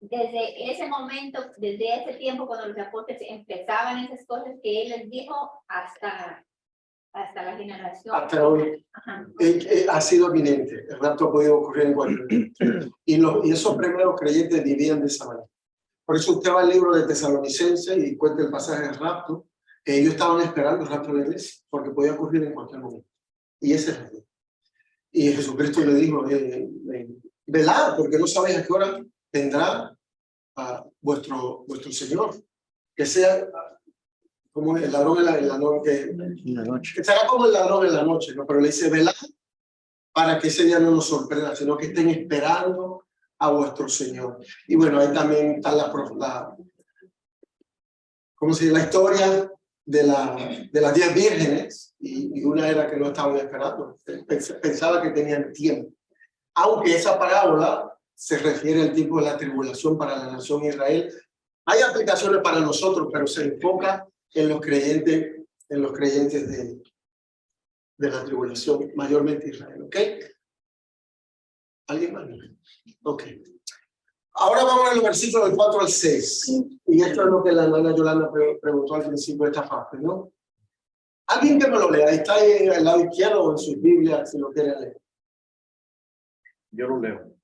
Desde ese momento, desde ese tiempo, cuando los apóstoles empezaban esas cosas que Él les dijo, hasta la generación. Hasta hoy. Ha sido eminente. El rapto ha podido ocurrir en cualquier momento. Y esos primeros creyentes vivían de esa manera. Por eso usted va al libro de Tesalonicenses y cuenta el pasaje del rapto. Ellos estaban esperando el rapto de la iglesia, porque podía ocurrir en cualquier momento. Y ese es el día. Y Jesucristo le dijo, velad, porque no sabéis a qué hora vendrá vuestro Señor. Que sea como el ladrón en la noche, que será como el ladrón en la noche, ¿no? Pero le dice, velad, para que ese día no nos sorprenda, sino que estén esperando a vuestro Señor. Y bueno, ahí también está la historia de las 10 vírgenes, y una era que no estaban esperando, pensaba que tenían tiempo. Aunque esa parábola se refiere al tiempo de la tribulación para la nación de Israel, hay aplicaciones para nosotros, pero se enfoca en los creyentes de la tribulación, mayormente Israel. ¿Ok? ¿Alguien más? Ok. Ahora vamos a los versículos del 4 al 6. Y esto es lo que la hermana Yolanda preguntó al principio de esta parte, ¿no? Alguien que me lo lea, está ahí al lado izquierdo o en sus Biblias, si lo quiere leer. Yo lo leo.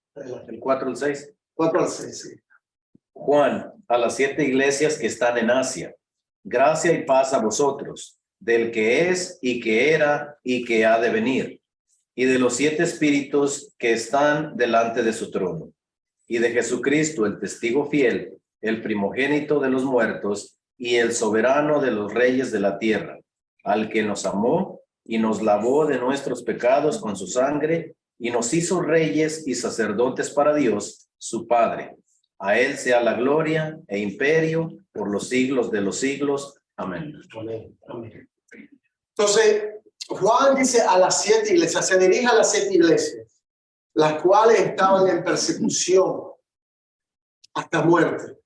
El 4 al 6. 4 al 6, sí. Juan, a las 7 iglesias que están en Asia, gracia y paz a vosotros, del que es y que era y que ha de venir, y de los 7 espíritus que están delante de su trono, y de Jesucristo, el testigo fiel, el primogénito de los muertos y el soberano de los reyes de la tierra, al que nos amó y nos lavó de nuestros pecados con su sangre y nos hizo reyes y sacerdotes para Dios, su Padre. A él sea la gloria e imperio por los siglos de los siglos. Amén. Amén. Amén. Entonces, Juan dice a las 7 iglesias, se dirige a las 7 iglesias, las cuales estaban en persecución hasta muerte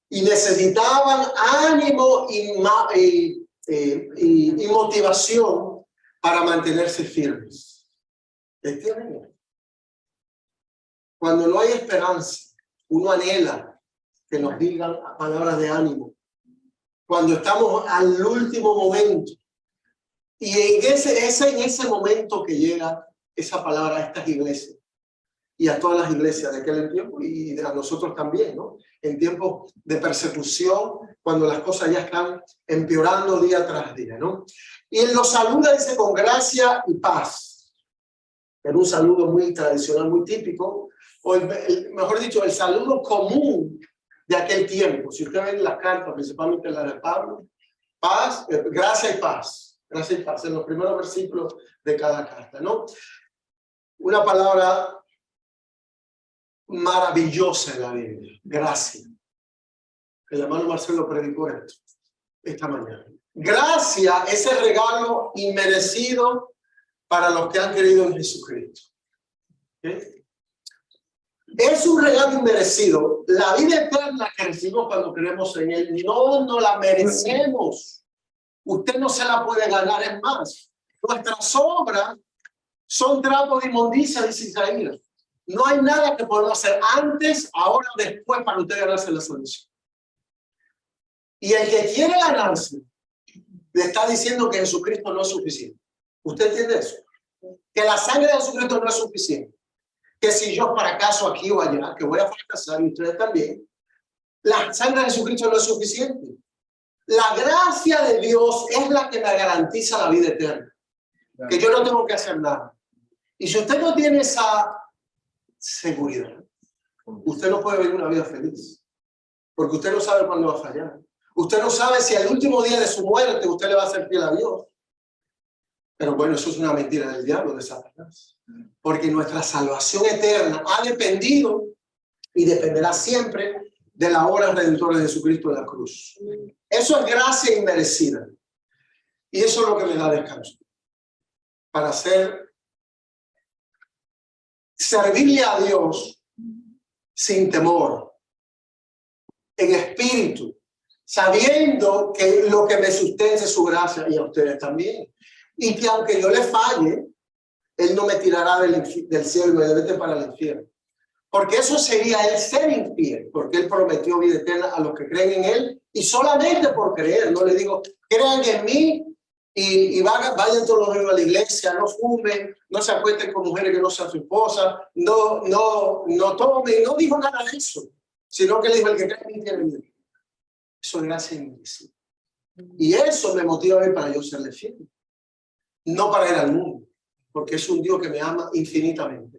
y necesitaban ánimo y motivación para mantenerse firmes. ¿Entienden? Cuando no hay esperanza, uno anhela que nos digan palabras de ánimo. Cuando estamos al último momento, y en ese momento que llega esa palabra a estas iglesias y a todas las iglesias de aquel tiempo y a nosotros también, ¿no? En tiempos de persecución, cuando las cosas ya están empeorando día tras día, ¿no? Y él los saluda, dice, con gracia y paz. Era un saludo muy tradicional, muy típico, o mejor dicho, el saludo común de aquel tiempo. Si usted ve las cartas, principalmente la de Pablo, paz, gracia y paz. Gracia y paz, en los primeros versículos de cada carta, ¿no? Una palabra maravillosa en la Biblia, gracia. El hermano Marcelo predicó esto esta mañana. Gracia es el regalo inmerecido para los que han creído en Jesucristo. ¿Okay? Es un regalo inmerecido. La vida eterna que recibimos cuando creemos en Él, no la merecemos. Usted no se la puede ganar, en más. Nuestras obras son trapos de inmundicia, dice Isaías. No hay nada que podamos hacer antes, ahora o después para usted ganarse la solución. Y el que quiere ganarse, le está diciendo que Jesucristo no es suficiente. ¿Usted entiende eso? Que la sangre de Jesucristo no es suficiente. que si yo fracaso aquí o allá, que voy a fracasar y ustedes también, la sangre de Jesucristo no es suficiente. La gracia de Dios es la que me garantiza la vida eterna, que yo no tengo que hacer nada. Y si usted no tiene esa seguridad, usted no puede vivir una vida feliz, porque usted no sabe cuándo va a fallar. Usted no sabe si al último día de su muerte usted le va a hacer fiel a Dios. Pero bueno, eso es una mentira del diablo, de Satanás. Porque nuestra salvación eterna ha dependido y dependerá siempre de la obra redentora de Jesucristo en la cruz. Eso es gracia inmerecida. Y eso es lo que me da descanso. Para servirle a Dios sin temor, en espíritu, sabiendo que lo que me sustente es su gracia y a ustedes también. Y que aunque yo le falle, Él no me tirará del cielo y me mete para el infierno. Porque eso sería Él ser infiel, porque Él prometió vida eterna a los que creen en Él y solamente por creer. No le digo, crean en mí y vayan todos los días a la iglesia, no fumen, no se acuesten con mujeres que no sean su esposa, no tomen, no dijo nada de eso, sino que le dijo, el que cree en mí tiene vida. Eso es gracia inmerecida. Y eso me motiva a mí para yo serle fiel. No para ir al mundo, porque es un Dios que me ama infinitamente.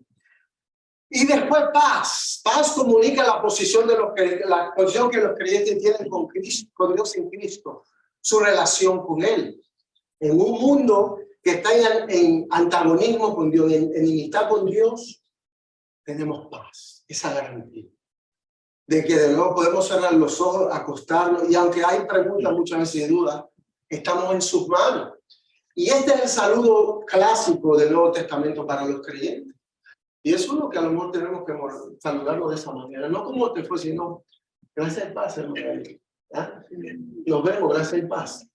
Y después paz. Paz comunica la posición la posición que los creyentes tienen con Cristo, con Dios en Cristo, su relación con Él. En un mundo que está en antagonismo con Dios, en enemistad con Dios, tenemos paz, esa garantía. De que de nuevo podemos cerrar los ojos, acostarnos, y aunque hay preguntas muchas veces y dudas, estamos en sus manos. Y este es el saludo clásico del Nuevo Testamento para los creyentes. Y eso es lo que a lo mejor tenemos que saludarlo de esa manera. No como te fue, sino gracias y paz, hermano. ¿Ah? Nos vemos, gracias y paz.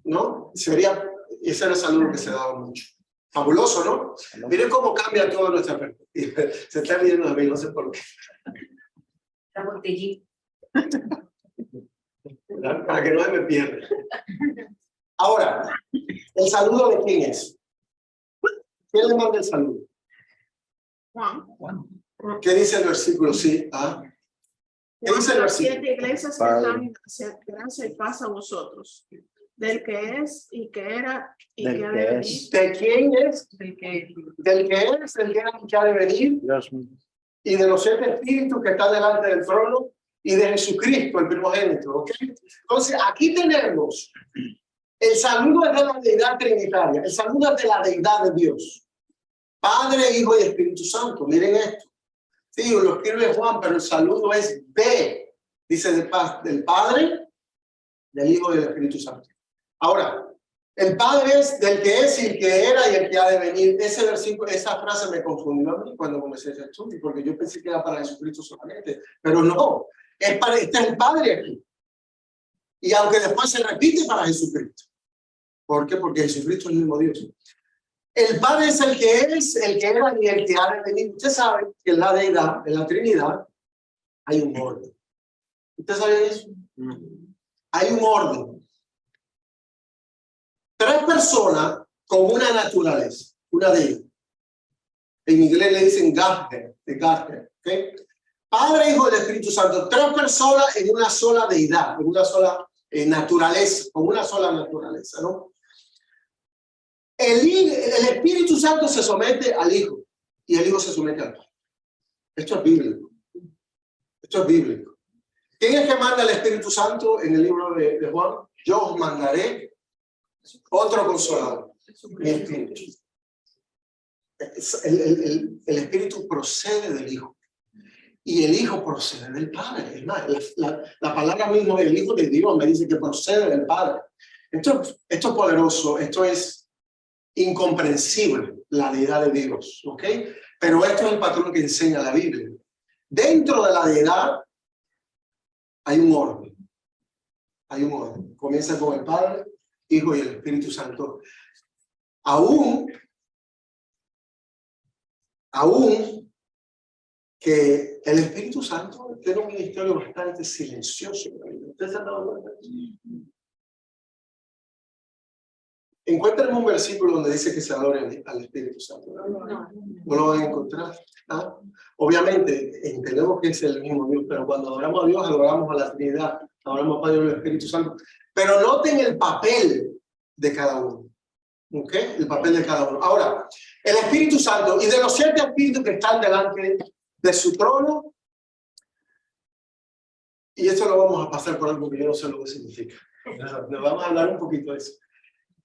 ¿No? Ese era el saludo que se daba mucho. Fabuloso, ¿no? Miren cómo cambia toda nuestra perspectiva. Se está riendo de mí, no sé por qué. La botellita. Para que no me pierda. Ahora, ¿el saludo de quién es? ¿Quién le manda el saludo? Juan. ¿Qué dice el versículo? Sí. ¿Ah? ¿Qué dice el versículo? 7 iglesias que están en gracia y paz a vosotros. Del que es y que era y que ha de venir. ¿De quién es? Del que es. Del que es, el que era y que ha de venir. Y de los 7 espíritus que están delante del trono. Y de Jesucristo, el primogénito. ¿Ok? Entonces, aquí tenemos el saludo es de la deidad trinitaria. El saludo es de la deidad de Dios. Padre, Hijo y Espíritu Santo. Miren esto. Sí, lo escribe Juan, pero el saludo es dice del Padre, del Hijo y del Espíritu Santo. Ahora, el Padre es del que es y el que era y el que ha de venir. Ese versículo, esa frase me confundió a mí cuando comencé ese estudio, porque yo pensé que era para Jesucristo solamente, pero no, está el Padre aquí. Y aunque después se repite para Jesucristo. ¿Por qué? Porque Jesucristo es el mismo Dios. El Padre es el que es, el que era y el que ha de venir. Usted sabe que en la deidad, en la Trinidad, hay un orden. ¿Usted sabe eso? Hay un orden. 3 personas con una naturaleza, una deidad. En inglés le dicen Godhead, ¿okay? Padre, Hijo y Espíritu Santo. 3 personas en una sola deidad, en una sola naturaleza, con una sola naturaleza, ¿no? El Espíritu Santo se somete al Hijo y el Hijo se somete al Padre. Esto es bíblico. Esto es bíblico. ¿Quién es que manda el Espíritu Santo en el libro de Juan? Yo os mandaré otro consolador, mi Espíritu. El Espíritu procede del Hijo y el Hijo procede del Padre. Es más, la palabra misma del Hijo de Dios me dice que procede del Padre. Esto es poderoso, esto es incomprensible, la deidad de Dios, ¿ok? Pero esto es el patrón que enseña la Biblia. Dentro de la deidad hay un orden. Hay un orden. Comienza con el Padre, Hijo y el Espíritu Santo. Aún que el Espíritu Santo tiene un ministerio bastante silencioso. ¿Ustedes se han dado cuenta? Encuentren un versículo donde dice que se adoren al Espíritu Santo. No lo van a encontrar. ¿Ah? Obviamente, entendemos que es el mismo Dios, pero cuando adoramos a Dios, adoramos a la Trinidad, adoramos al Padre y al Espíritu Santo. Pero noten el papel de cada uno. ¿Ok? El papel de cada uno. Ahora, el Espíritu Santo, y de los 7 espíritus que están delante de su trono, y esto lo vamos a pasar por algo que yo no sé lo que significa. Nos vamos a hablar un poquito de eso.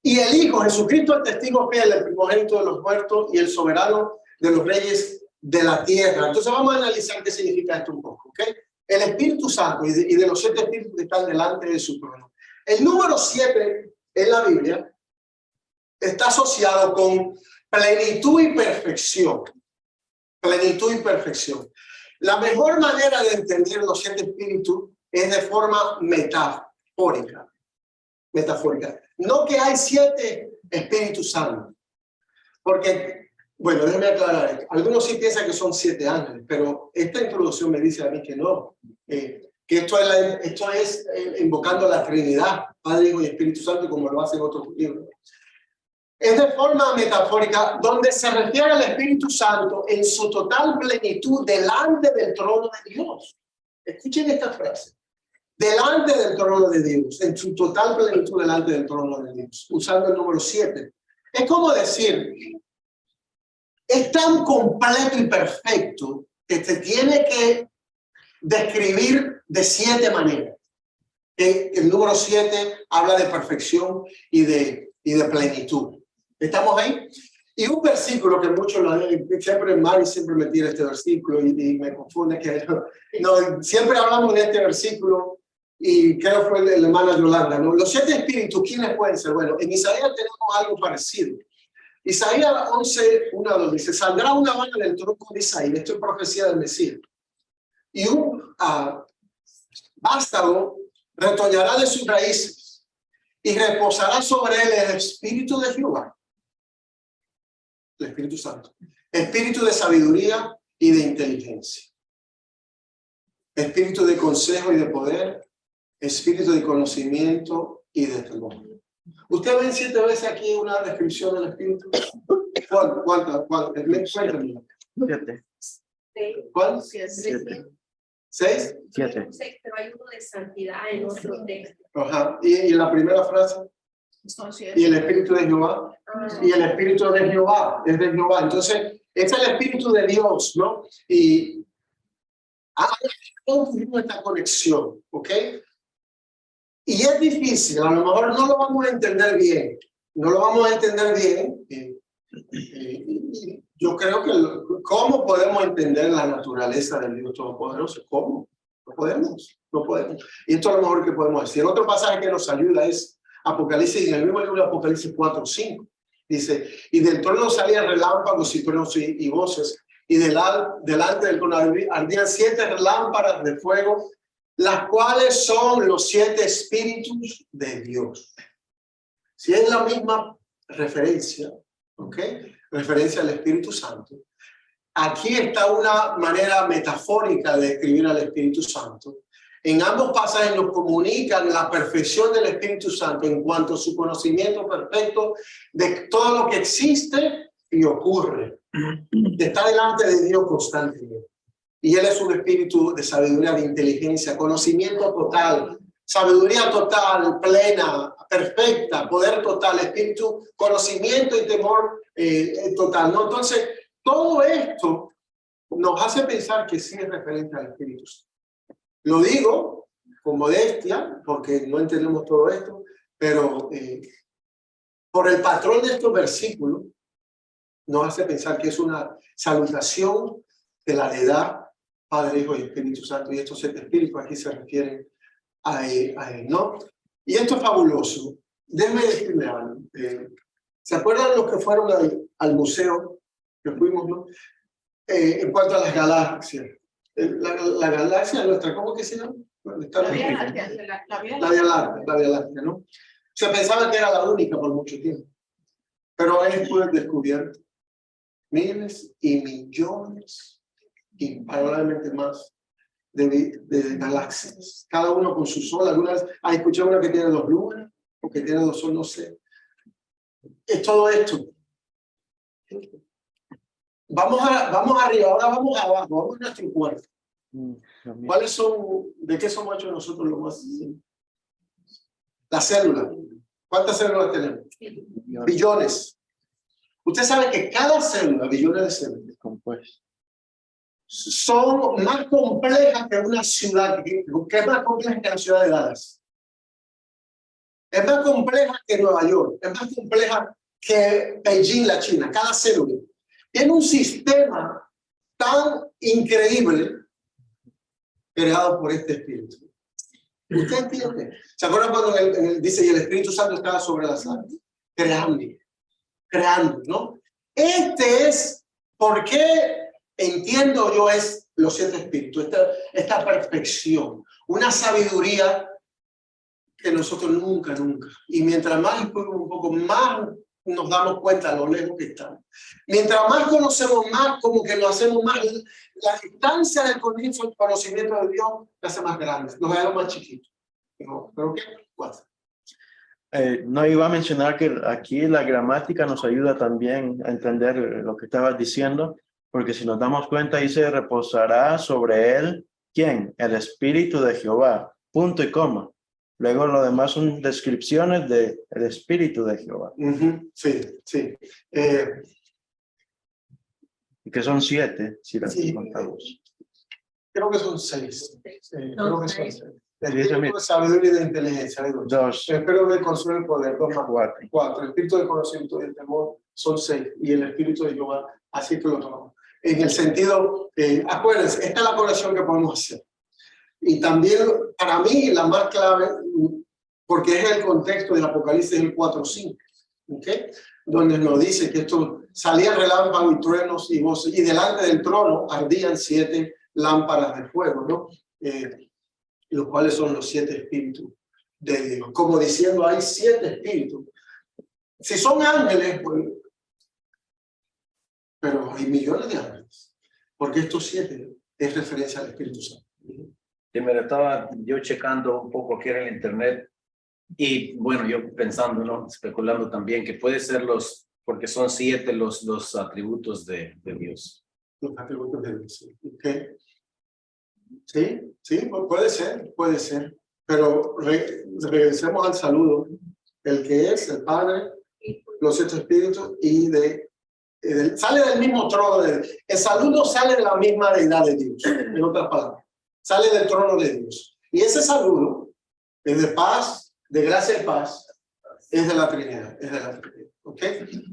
Y el Hijo, Jesucristo, el testigo fiel, el primogénito de los muertos y el soberano de los reyes de la tierra. Entonces vamos a analizar qué significa esto un poco, ¿ok? El Espíritu Santo y de los 7 espíritus que están delante de su trono. El número 7 en la Biblia está asociado con plenitud y perfección. Plenitud y perfección. La mejor manera de entender los 7 espíritus es de forma metafórica. Metafórica. No que hay 7 Espíritus Santos. Porque, bueno, déjenme aclarar esto. Algunos sí piensan que son 7 ángeles, pero esta introducción me dice a mí que no. Que esto es invocando la Trinidad, Padre, Hijo y Espíritu Santo, como lo hacen otros libros. Es de forma metafórica, donde se refiere al Espíritu Santo en su total plenitud delante del trono de Dios. Escuchen esta frase. Delante del trono de Dios, en su total plenitud delante del trono de Dios, usando el número 7. Es como decir, es tan completo y perfecto que se tiene que describir de 7 maneras. El número 7 habla de perfección y de plenitud. ¿Estamos ahí? Y un versículo que muchos lo siempre Mari siempre me tira este versículo y me confunde que no, siempre hablamos de este versículo y creo que fue el hermano Yolanda, ¿no? Los 7 espíritus, ¿quiénes pueden ser? Bueno, en Isaías tenemos algo parecido. Isaías 11:1-2 dice, saldrá una vara del tronco de Isaías, esto es profecía del Mesías, y un vástago retoñará de sus raíces y reposará sobre él el Espíritu de Jehová, el Espíritu Santo, espíritu de sabiduría y de inteligencia, espíritu de consejo y de poder, espíritu de conocimiento y de temor. ¿Usted ven 7 veces aquí una descripción del espíritu? ¿Cuántas? ¿Cuál? 7. 6. 7. Pero hay uno de santidad en otro texto. Ajá. ¿Y la primera frase? Y el espíritu de Jehová. Y el espíritu de Jehová es de Jehová. Entonces, es el espíritu de Dios, ¿no? Y esta conexión, ¿ok? Y es difícil, a lo mejor no lo vamos a entender bien. No lo vamos a entender bien. Yo creo que ¿cómo podemos entender la naturaleza del Dios Todopoderoso? ¿Cómo? No podemos. Y esto es lo mejor que podemos decir. Otro pasaje que nos ayuda es Apocalipsis, en el mismo libro de Apocalipsis 4:5. Dice, y del trono salían relámpagos y truenos y voces, y delante del trono ardían 7 lámparas de fuego, las cuales son los 7 espíritus de Dios. Si es la misma referencia, ¿ok? Referencia al Espíritu Santo. Aquí está una manera metafórica de describir al Espíritu Santo. En ambos pasajes nos comunican la perfección del Espíritu Santo en cuanto a su conocimiento perfecto de todo lo que existe y ocurre. Está delante de Dios constantemente. Y Él es un espíritu de sabiduría, de inteligencia, conocimiento total, sabiduría total, plena, perfecta, poder total, espíritu, conocimiento y temor total, ¿no? Entonces, todo esto nos hace pensar que sí es referente al Espíritu Santo. Lo digo con modestia, porque no entendemos todo esto, pero por el patrón de estos versículos, nos hace pensar que es una salutación de la deidad, Padre, Hijo y Espíritu Santo, y estos 7 espíritus aquí se refieren a él, ¿no? Y esto es fabuloso. Déjenme decirle algo. ¿Se acuerdan los que fueron al museo que fuimos, no? En cuanto a las galaxias. La galaxia nuestra, ¿cómo que se llama? La Vía Láctea, ¿no? Se pensaba que era la única por mucho tiempo. Pero es descubierto miles y millones y probablemente más de galaxias, cada uno con su sol. Algunas, escuché una que tiene 2 lunas, o que tiene 2 soles, no sé. es todo esto. Vamos arriba, ahora vamos abajo, vamos a nuestro cuerpo. ¿Cuáles son, de qué somos hechos nosotros los más? Las células. ¿Cuántas células tenemos? Billones. Usted sabe que cada célula, billones de células, son más complejas que una ciudad, que es más compleja que la ciudad de Dallas. Es más compleja que Nueva York, es más compleja que Beijing, la China. Cada célula tiene un sistema tan increíble creado por este espíritu. ¿Usted entiende? ¿Se acuerdan cuando dice, y el Espíritu Santo estaba sobre las aguas? Creando, ¿no? Este es por qué entiendo yo es los 7 espíritus, esta perfección, una sabiduría que nosotros nunca, y mientras más un poco más nos damos cuenta de lo lejos que estamos. Mientras más conocemos más, como que lo hacemos más, la distancia del conocimiento de Dios la hace más grande, nos hace más chiquitos. ¿Pero qué? No, iba a mencionar que aquí la gramática nos ayuda también a entender lo que estabas diciendo, porque si nos damos cuenta dice, reposará sobre él, ¿quién? El Espíritu de Jehová, punto y coma. Luego lo demás son descripciones del Espíritu de Jehová. Sí. Y que son 7, si las contamos. Creo que son 6. Creo que son 6. El Sí, espíritu de sabiduría y de inteligencia. 2. El espíritu de consuelo y poder. 2 más 4. El espíritu de conocimiento y de temor son 6. Y el Espíritu de Jehová, así que lo tomamos. En el sentido, acuérdense, esta es la conexión que podemos hacer. Y también, para mí, la más clave, porque es el contexto del Apocalipsis el 4:5, ¿okay? Donde nos dice que esto salían relámpagos y truenos y voces, y delante del trono ardían 7 lámparas de fuego, ¿no? Los cuales son los 7 espíritus de Dios. Como diciendo, hay 7 espíritus. Si son ángeles, pues, pero hay millones de ángeles, porque estos 7 es referencia al Espíritu Santo. Sí, me estaba yo checando un poco aquí en el internet y bueno, yo pensando, ¿no? Especulando también que puede ser porque son 7 los atributos de Dios. Los atributos de Dios, ¿ok? Sí, puede ser, pero regresemos al saludo, el que es el Padre, los 7 espíritus y sale del mismo trono, el saludo sale de la misma deidad de Dios, en otras palabras. Sale del trono de Dios. Y ese saludo es de paz, de gracia y paz, es de la Trinidad. ¿Ok?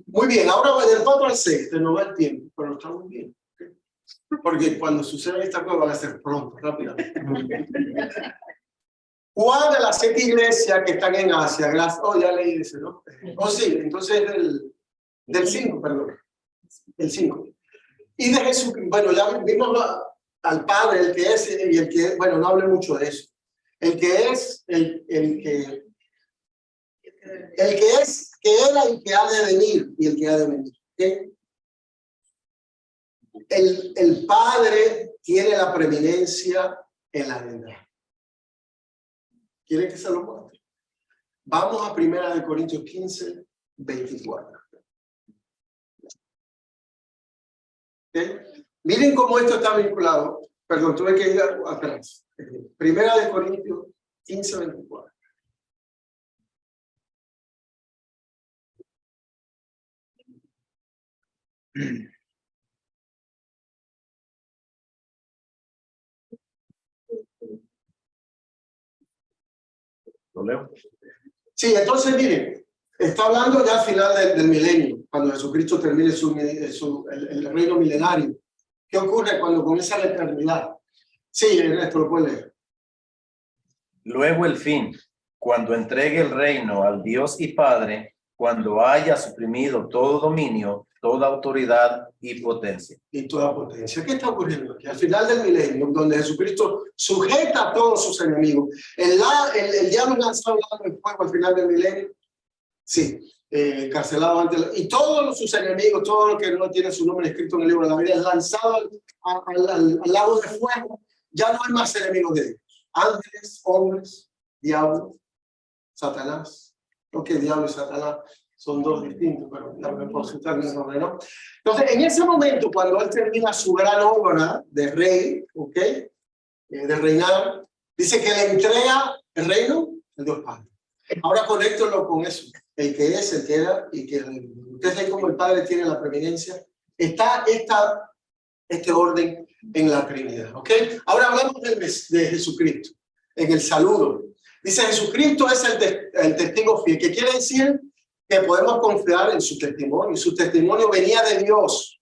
Muy bien, ahora del 4 al 6, no va el tiempo, pero estamos bien. ¿Okay? Porque cuando sucede esta cosa van a ser pronto, rápidamente. ¿Cuál de las 7 iglesias que están en Asia? Ya leí ese, ¿no? Sí, entonces del 5, perdón. El 5. Y de Jesús, bueno, ya vimos al Padre, el que es y el que, bueno, no hable mucho de eso. El que es, el que es, que era y que ha de venir, y el que ha de venir. ¿Okay? El Padre tiene la preeminencia en la verdad. ¿Quieren que se lo muestre? Vamos a 1 Corintios 15, 24. ¿Okay? Miren cómo esto está vinculado. Perdón, tuve que ir atrás. 1 Corintios 15, 24. ¿Lo leo? Sí, entonces miren, está hablando ya al final del milenio, cuando Jesucristo termine el reino milenario. ¿Qué ocurre cuando comienza la eternidad? Sí, Ernesto, lo puede leer. Luego el fin, cuando entregue el reino al Dios y Padre, cuando haya suprimido todo dominio, toda autoridad y potencia. Y toda potencia. ¿Qué está ocurriendo aquí? Al final del milenio, donde Jesucristo sujeta a todos sus enemigos. El diablo lanzado al fuego al final del milenio. Sí, encarcelado y todos sus enemigos, todo lo que no tiene su nombre escrito en el libro de la vida, es lanzado al lago de fuego. Ya no hay más enemigos de Dios. Ángeles, hombres, diablo, Satanás. No que diablo y Satanás Son dos distintos, pero también por citar el nombre, ¿no? Entonces, en ese momento, cuando él termina su gran obra de rey, ¿ok? De reinar, dice que le entrega el reino al Dios Padre. Ahora conéctalo con eso. El que es, el que era y que reina. Ustedes ven cómo el Padre tiene la preeminencia. Está este orden en la Trinidad, ¿ok? Ahora hablamos de Jesucristo, en el saludo. Dice, Jesucristo es el testigo fiel, que quiere decir que podemos confiar en su testimonio. Su testimonio venía de Dios.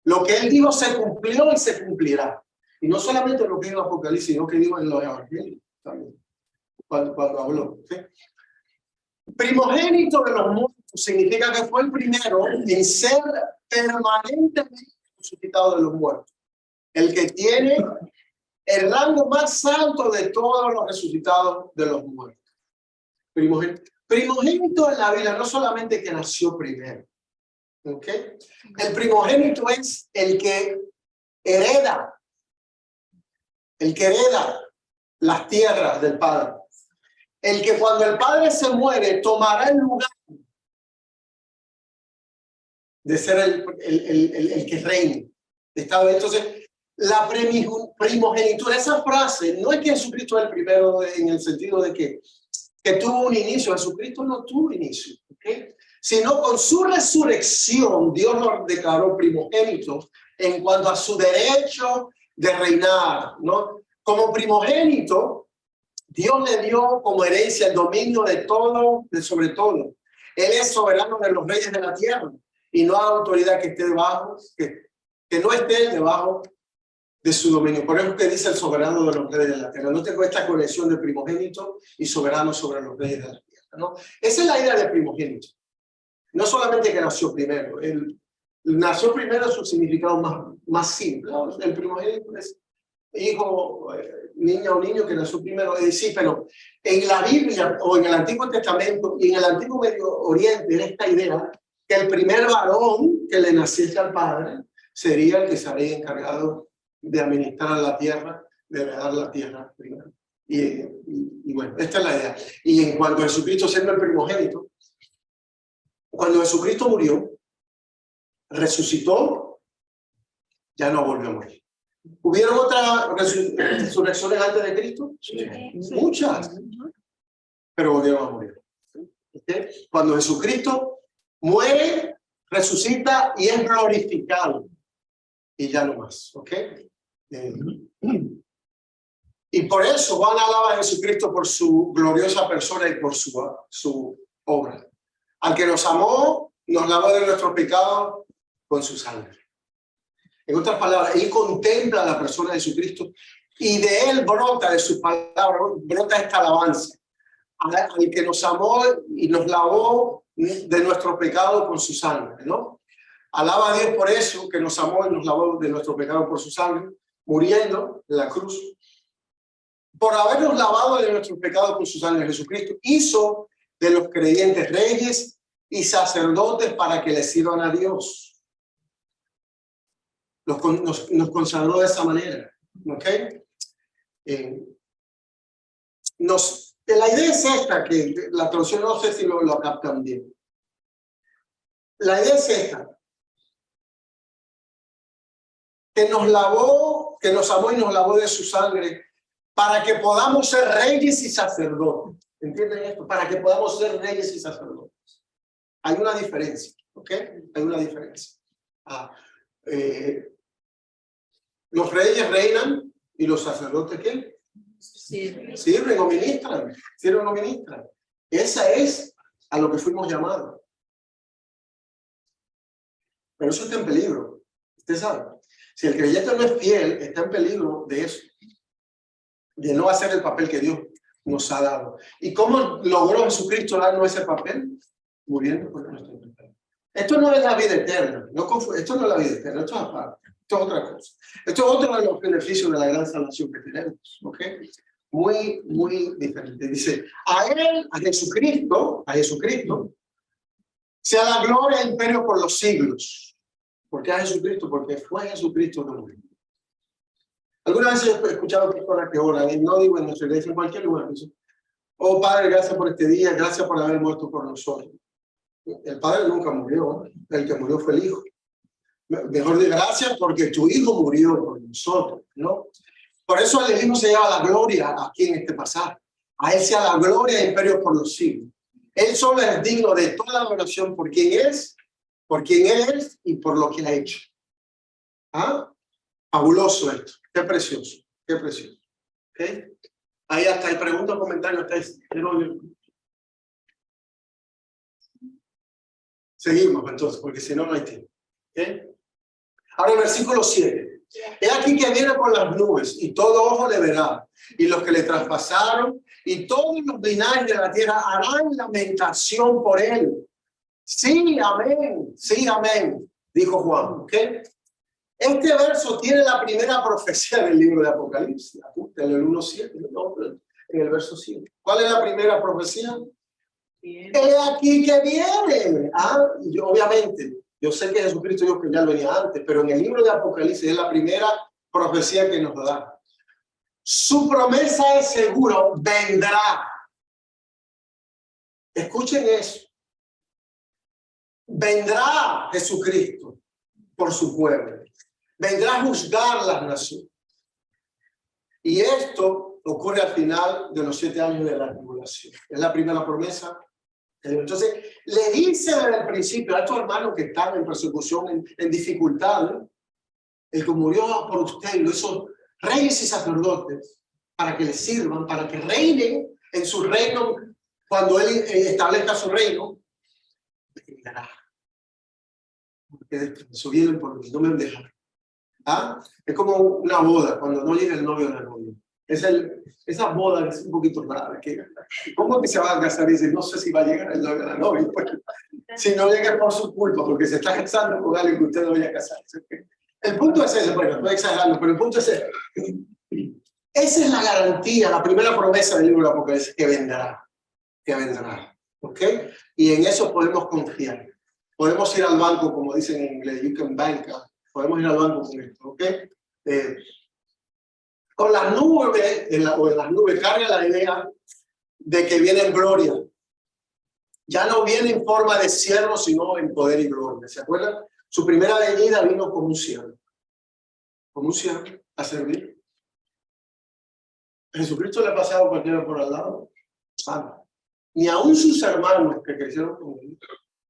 Lo que él dijo se cumplió y se cumplirá. Y no solamente lo que dijo en Apocalipsis, sino que dijo en los evangelios también, cuando habló. ¿Sí? Primogénito de los muertos significa que fue el primero en ser permanentemente resucitado de los muertos. El que tiene el rango más alto de todos los resucitados de los muertos. Primogénito. Primogénito en la Biblia no solamente que nació primero. ¿Ok? El primogénito es el que hereda. El que hereda las tierras del Padre. El que cuando el Padre se muere tomará el lugar de ser el que reine. Entonces, la primogenitura, esa frase, no es que Jesucristo es el primero en el sentido de que tuvo un inicio. Jesucristo no tuvo inicio, ¿okay? Sino con su resurrección, Dios lo declaró primogénito en cuanto a su derecho de reinar, ¿no? Como primogénito, Dios le dio como herencia el dominio de todo, de sobre todo. Él es soberano de los reyes de la tierra y no hay autoridad que esté debajo, que no esté debajo de su dominio. Por eso que dice el soberano de los reyes de la tierra. No tengo esta conexión de primogénito y soberano sobre los reyes de la tierra, ¿no? Esa es la idea de primogénito. No solamente que nació primero. Nació primero es su significado más simple, ¿no? El primogénito es hijo, niña o niño que nació primero. Sí, pero en la Biblia o en el Antiguo Testamento y en el Antiguo Medio Oriente era esta idea que el primer varón que le naciese al padre sería el que sería encargado de administrar la tierra, de heredar la tierra primero. Y bueno, esta es la idea. Y en cuanto a Jesucristo siendo el primogénito, cuando Jesucristo murió, resucitó, ya no volvió a morir. ¿Hubieron otras resurrecciones antes de Cristo? Sí. Muchas. Pero volvieron a morir. ¿Okay? Cuando Jesucristo muere, resucita y es glorificado. Y ya no más. ¿Ok? Y por eso Juan alaba a Jesucristo por su gloriosa persona y por su obra. Al que nos amó, nos lavó de nuestros pecados con su sangre. En otras palabras, él contempla a la persona de Jesucristo y de él brota, de sus palabras, brota esta alabanza. Al que nos amó y nos lavó de nuestros pecados con su sangre, ¿no? Alaba a Dios por eso, que nos amó y nos lavó de nuestro pecado por su sangre, muriendo en la cruz. Por habernos lavado de nuestros pecados por su sangre, Jesucristo hizo de los creyentes reyes y sacerdotes para que le sirvan a Dios. Nos consagró de esa manera. ¿Ok? La idea es esta, que la traducción no sé si lo captan bien. La idea es esta. Que nos lavó, que nos amó y nos lavó de su sangre para que podamos ser reyes y sacerdotes. ¿Entienden esto? Para que podamos ser reyes y sacerdotes. Hay una diferencia, ¿ok? Hay una diferencia. Los reyes reinan y los sacerdotes, ¿qué? Sirven o ministran. Sirven o ministran. Esa es a lo que fuimos llamados. Pero eso está en peligro. Usted sabe. Si el creyente no es fiel, está en peligro de eso. De no hacer el papel que Dios nos ha dado. ¿Y cómo logró Jesucristo darnos ese papel? Muriendo por nuestro pecado. Esto no es la vida eterna. Esto no es la vida eterna. Esto es aparte. Esto es otra cosa. Esto es otro de los beneficios de la gran salvación que tenemos. ¿Ok? Muy, muy diferente. Dice, a Jesucristo, sea la gloria e imperio por los siglos. ¿Por qué a Jesucristo? Porque fue Jesucristo que murió. Alguna vez he escuchado personas que oran, y no digo en nuestra iglesia, en cualquier lugar, dicen, oh Padre, gracias por este día, gracias por haber muerto por nosotros. El padre nunca murió, el que murió fue el hijo. Mejor de gracias porque tu hijo murió por nosotros, ¿no? Por eso el hijo se lleva la gloria aquí en este pasaje. A él sea la gloria e imperio por los siglos. Él solo es digno de toda la adoración por quien es, por quien él es y por lo que ha hecho. ¿Ah? Fabuloso esto. Qué precioso. Qué precioso. ¿Okay? Ahí hasta hay preguntas, comentarios. Seguimos entonces, porque si no, no hay tiempo. ¿Okay? Ahora el versículo 7. He aquí que viene con las nubes y todo ojo le verá, y los que le traspasaron y todos los linajes de la tierra harán lamentación por él. Sí, amén, dijo Juan. ¿Okay? Este verso tiene la primera profecía del libro de Apocalipsis. En el 1:7, no, en el verso 7. ¿Cuál es la primera profecía? He aquí que viene. Y obviamente, yo sé que Jesucristo dijo que ya venía antes, pero en el libro de Apocalipsis es la primera profecía que nos da. Su promesa es seguro, vendrá. Escuchen eso. Vendrá Jesucristo por su pueblo. Vendrá a juzgar las naciones. Y esto ocurre al final de los 7 años de la tribulación. Es la primera promesa. Entonces, le dice desde el principio a estos hermanos que están en persecución, en dificultad, el que murió por usted, lo hizo reyes y sacerdotes, para que les sirvan, para que reinen en su reino, cuando él establezca su reino, vendrá. Porque se vienen por mí, no me dejan. Es como una boda, cuando no llega el novio o la novia. Esa boda es un poquito rara. ¿Cómo que se va a casar? Y dice, no sé si va a llegar el novio o la novia. Pues, si no llega por su culpa, porque se está casando con alguien que usted no vaya a casarse. El punto es ese, bueno, estoy exagerando, pero el punto es ese. Esa es la garantía, la primera promesa del libro de Apocalipsis, que vendrá. Que vendrá. ¿Ok? Y en eso podemos confiar. Podemos ir al banco, como dicen en inglés, you can bank. Podemos ir al banco con esto. ¿Ok? Con las nubes, o en las nubes, carga la idea de que viene en gloria. Ya no viene en forma de siervo, sino en poder y gloria. ¿Se acuerdan? Su primera venida vino como un siervo. Como un siervo, a servir. A Jesucristo le ha pasado cualquiera por al lado. Ni aún sus hermanos que crecieron con él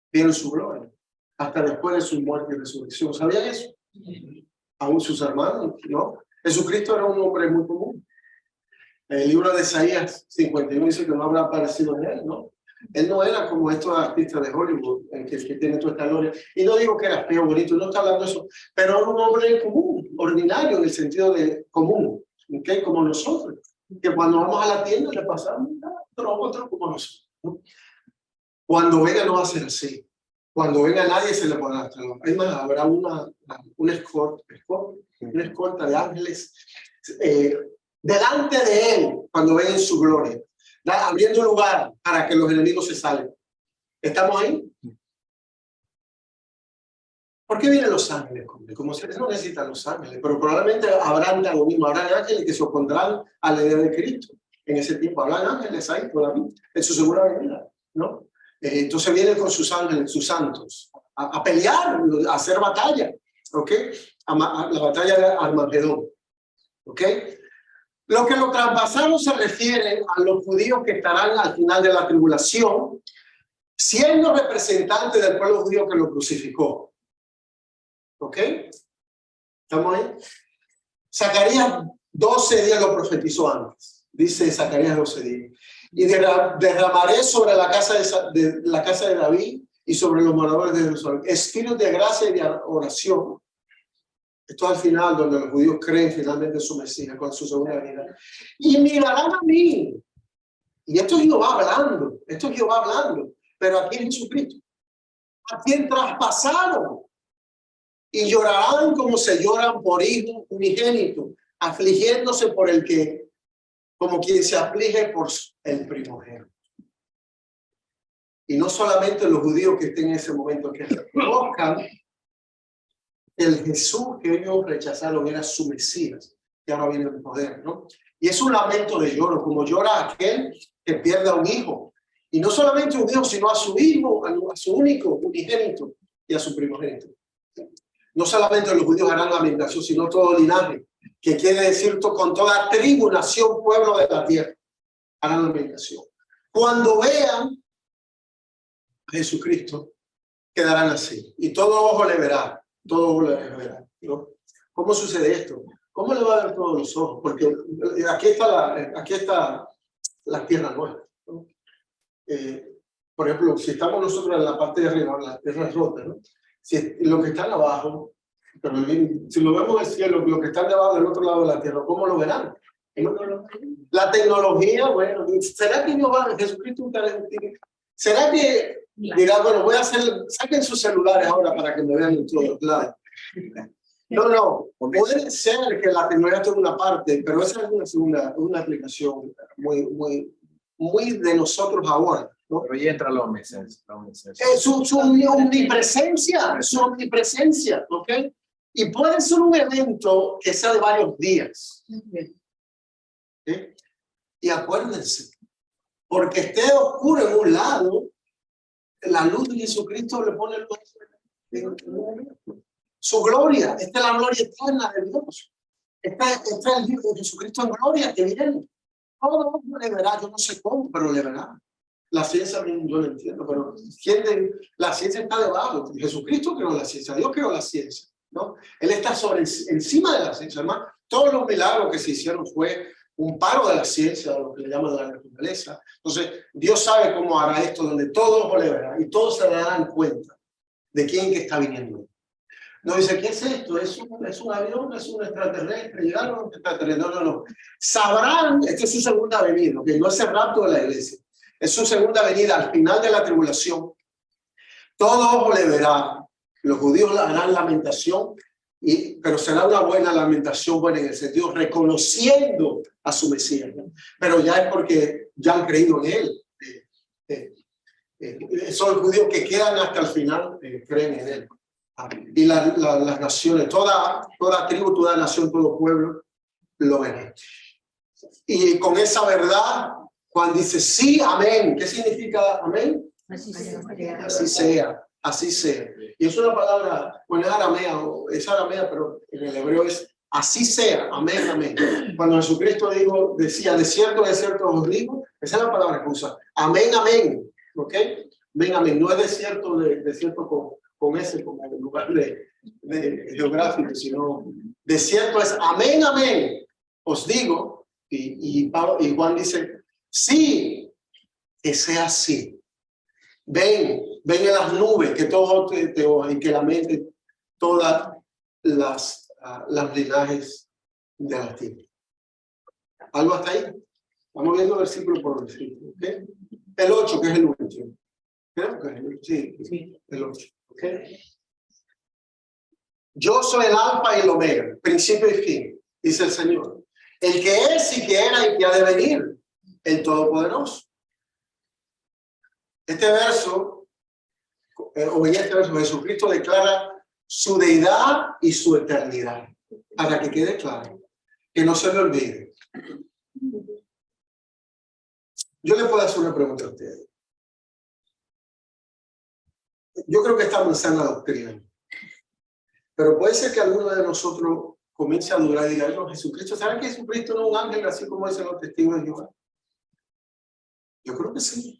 vieron su gloria. Hasta después de su muerte y resurrección. ¿Sabían eso? Aún sus hermanos, ¿no? Jesucristo era un hombre muy común. El libro de Isaías 51 dice que no habrá aparecido en él, ¿no? Él no era como estos artistas de Hollywood, que tienen toda esta gloria. Y no digo que era feo, bonito, no está hablando de eso, pero era un hombre común, ordinario en el sentido de común, ¿okay? Como nosotros, que cuando vamos a la tienda le pasamos otro como nosotros, ¿no? Cuando venga no va a ser así. Cuando venga nadie se le podrá traer. Es más, habrá una escolta de ángeles delante de él cuando venga en su gloria, abriendo lugar para que los enemigos se salgan. ¿Estamos ahí? ¿Por qué vienen los ángeles? Como si no necesitan los ángeles, pero probablemente habrán lo mismo, habrán ángeles que se opondrán a la idea de Cristo. En ese tiempo habrán ángeles ahí todavía, en su segunda venida, ¿no? Entonces vienen con sus ángeles, sus santos, a pelear, a hacer batalla, ¿ok? La batalla de Armagedón, ¿ok? Lo que los traspasaron se refiere a los judíos que estarán al final de la tribulación, siendo representantes del pueblo judío que lo crucificó, ¿ok? ¿Estamos ahí? Zacarías 12 días lo profetizó antes, dice Zacarías 12 días. Y derramaré sobre la casa de David y sobre los moradores de Jerusalén espíritu de gracia y de oración. Esto es al final, donde los judíos creen finalmente en su Mesías, con su segunda venida. Y mirarán a mí. Y esto es Jehová hablando, pero aquí es Jesucristo. A quien traspasaron. Y llorarán como se lloran por hijo unigénito, afligiéndose por el que, como quien se aflige por el primogénito. Y no solamente los judíos que estén en ese momento, que reconozcan el Jesús que ellos rechazaron era su Mesías, que ahora viene en poder, ¿no? Y es un lamento de lloro, como llora aquel que pierde a un hijo Y no solamente un hijo, sino a su hijo, a su único, unigénito y a su primogénito. No solamente los judíos harán lamentación, sino todo linaje, que quiere decir con toda tribu, nación, pueblo de la tierra, harán lamentación. Cuando vean a Jesucristo, quedarán así. Y todo ojo le verá, todo ojo le verá, ¿no? ¿Cómo sucede esto? ¿Cómo le va a ver todos los ojos? Porque aquí está la tierra nueva, ¿no? Por ejemplo, si estamos nosotros en la parte de arriba, la tierra es rota, ¿no? Si lo que están abajo, pero si lo vemos en el cielo, lo que están debajo del otro lado de la tierra, ¿cómo lo verán? La tecnología, bueno, ¿será que Dios va, Jesucristo, será que dirá, bueno, voy a hacer, saquen sus celulares ahora para que me vean en todos lados? No, puede ser que la tecnología tenga una parte, pero esa es una aplicación muy de nosotros ahora, ¿no? Pero ahí entra la omnipresencia. Su omnipresencia, ¿ok? Y puede ser un evento que sea de varios días. ¿Okay? Y acuérdense, porque esté oscuro en un lado, la luz de Jesucristo le pone su gloria. Esta es la gloria eterna de Dios. Está el Hijo de Jesucristo en gloria que viene. Todo mundo le verá, yo no sé cómo, pero le verá. La ciencia yo no entiendo, pero la ciencia está debajo. Jesucristo creó la ciencia, Dios creó la ciencia, ¿no? Él está encima de la ciencia. Además, todos los milagros que se hicieron fue un paro de la ciencia, lo que le llaman la naturaleza. Entonces, Dios sabe cómo hará esto, donde todos le verán y todos se darán cuenta de quién que está viniendo. No dice, ¿qué es esto? ¿Es un avión? ¿Es un extraterrestre? ¿Llegaron extraterrestres? No. Sabrán, esta es su segunda venida, que no es el rapto de la iglesia. Es su segunda venida al final de la tribulación. Todo ojo le verá. Los judíos harán lamentación, pero será una buena lamentación, buena en el sentido reconociendo a su Mesías, ¿no? Pero ya es porque ya han creído en él. Son los judíos que quedan hasta el final, creen en él. Y las naciones, toda tribu, toda nación, todo pueblo lo ven. Y con esa verdad, Juan dice sí, amén. ¿Qué significa amén? Así sea. Así sea, así sea. Y es una palabra, bueno, es aramea, pero en el hebreo es así sea, amén, amén. Cuando Jesucristo decía, de cierto os digo, esa es la palabra que usa, amén, amén, ¿ok? Amén, amén, no es de cierto con ese como en lugar de geográfico, sino de cierto es amén, amén, os digo, y Juan dice, sí, que sea así. Ven en las nubes, que todo te oyen, que la mente, todas las linajes de la tierra. ¿Algo hasta ahí? Vamos viendo versículo por versículo, ¿ok? El 8, que es el último. Creo que es el último. Sí, el 8, ¿ok? Yo soy el alfa y el omega, principio y fin, dice el Señor. El que es y que era y que ha de venir, el Todopoderoso. Este verso, Jesucristo declara su deidad y su eternidad, para que quede claro, que no se le olvide. Yo le puedo hacer una pregunta a ustedes. Yo creo que estamos en sana doctrina, pero puede ser que alguno de nosotros comience a dudar y diga, no, Jesucristo, ¿saben que Jesucristo no es un ángel así como dicen los testigos de Jehová? Yo creo que sí.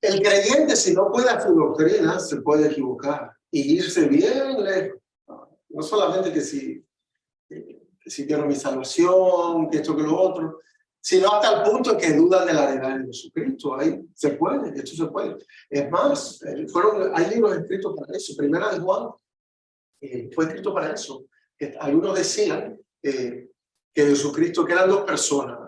El creyente, si no cuida su doctrina, se puede equivocar y irse bien lejos. No solamente que si quiero mi salvación, que esto, que lo otro, sino hasta el punto en que dudan de la deidad de Jesucristo. Ahí se puede, esto se puede. Es más, hay libros escritos para eso. Primera de Juan fue escrito para eso. Algunos decían que Jesucristo, que eran dos personas,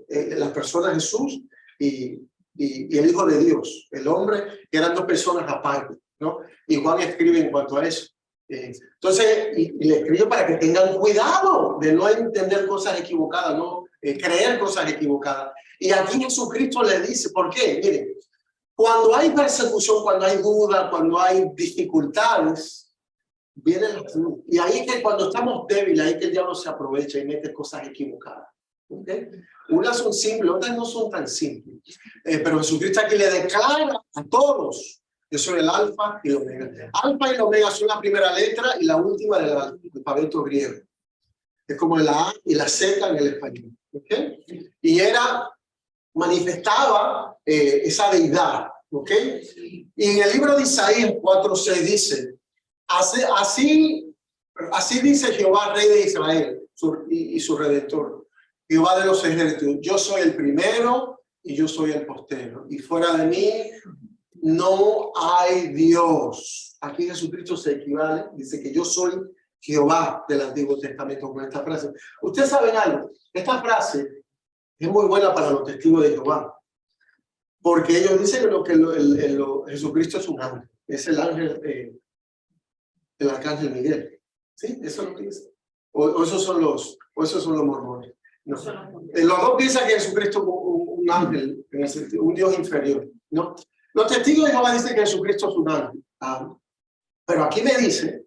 las personas Jesús y el Hijo de Dios, el hombre, que eran dos personas aparte, ¿no? Y Juan escribe en cuanto a eso. Entonces, y le escribe para que tengan cuidado de no entender cosas equivocadas, no creer cosas equivocadas. Y aquí Jesucristo le dice, ¿por qué? Miren, cuando hay persecución, cuando hay duda, cuando hay dificultades, vienen las dudas. Y ahí es que cuando estamos débiles, ahí es que el diablo se aprovecha y mete cosas equivocadas. ¿Okay? Unas son simples, otras no son tan simples. pero Jesucristo aquí le declara a todos: yo soy el alfa y el omega. Alfa y el omega son la primera letra y la última del alfabeto griego. Es como la A y la Z en el español. ¿Okay? Y manifestaba esa deidad. ¿Okay? Y en el libro de Isaías 4:6 dice: así dice Jehová, Rey de Israel y su Redentor, Jehová de los ejércitos: yo soy el primero y yo soy el postero, y fuera de mí no hay Dios. Aquí Jesucristo se equivale, dice que yo soy Jehová del Antiguo Testamento con esta frase. Ustedes saben algo, esta frase es muy buena para los testigos de Jehová, porque ellos dicen que Jesucristo es un ángel, es el ángel, el arcángel Miguel. ¿Sí? Eso es lo que dice. O esos son los mormones. No. Los dos piensan que Jesucristo es un ángel, un Dios inferior. ¿No? Los testigos de Jehová dicen que Jesucristo es un ángel. Pero aquí me dice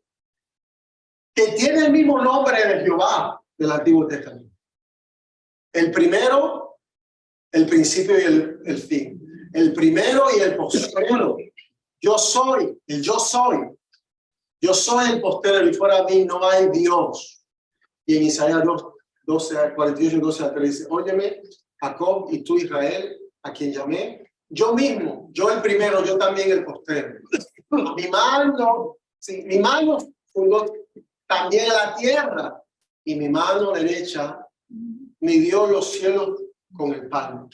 que tiene el mismo nombre de Jehová del Antiguo Testamento. El primero, el principio y el fin. El primero y el postrero. Yo soy, el yo soy. Yo soy el postero y fuera de mí no hay Dios. Y en Isaías 48, 12 a 3 dice: óyeme, Jacob, y tú, Israel, a quien llamé, yo mismo, yo el primero, yo también el postero. Mi mano fundó también la tierra, y mi mano derecha midió los cielos con el palmo.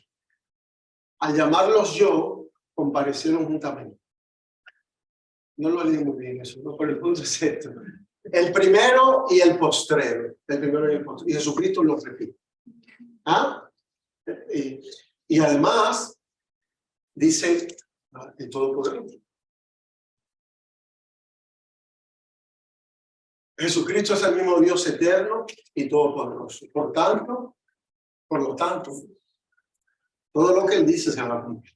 Al llamarlos yo, comparecieron juntamente. No lo leí muy bien eso, ¿no? Pero el punto es esto: el primero y el postrero. El primero y el postrero. Y Jesucristo lo repite. Y además dice el Todopoderoso. Jesucristo es el mismo Dios eterno y todopoderoso. Por lo tanto, todo lo que Él dice se va a cumplir.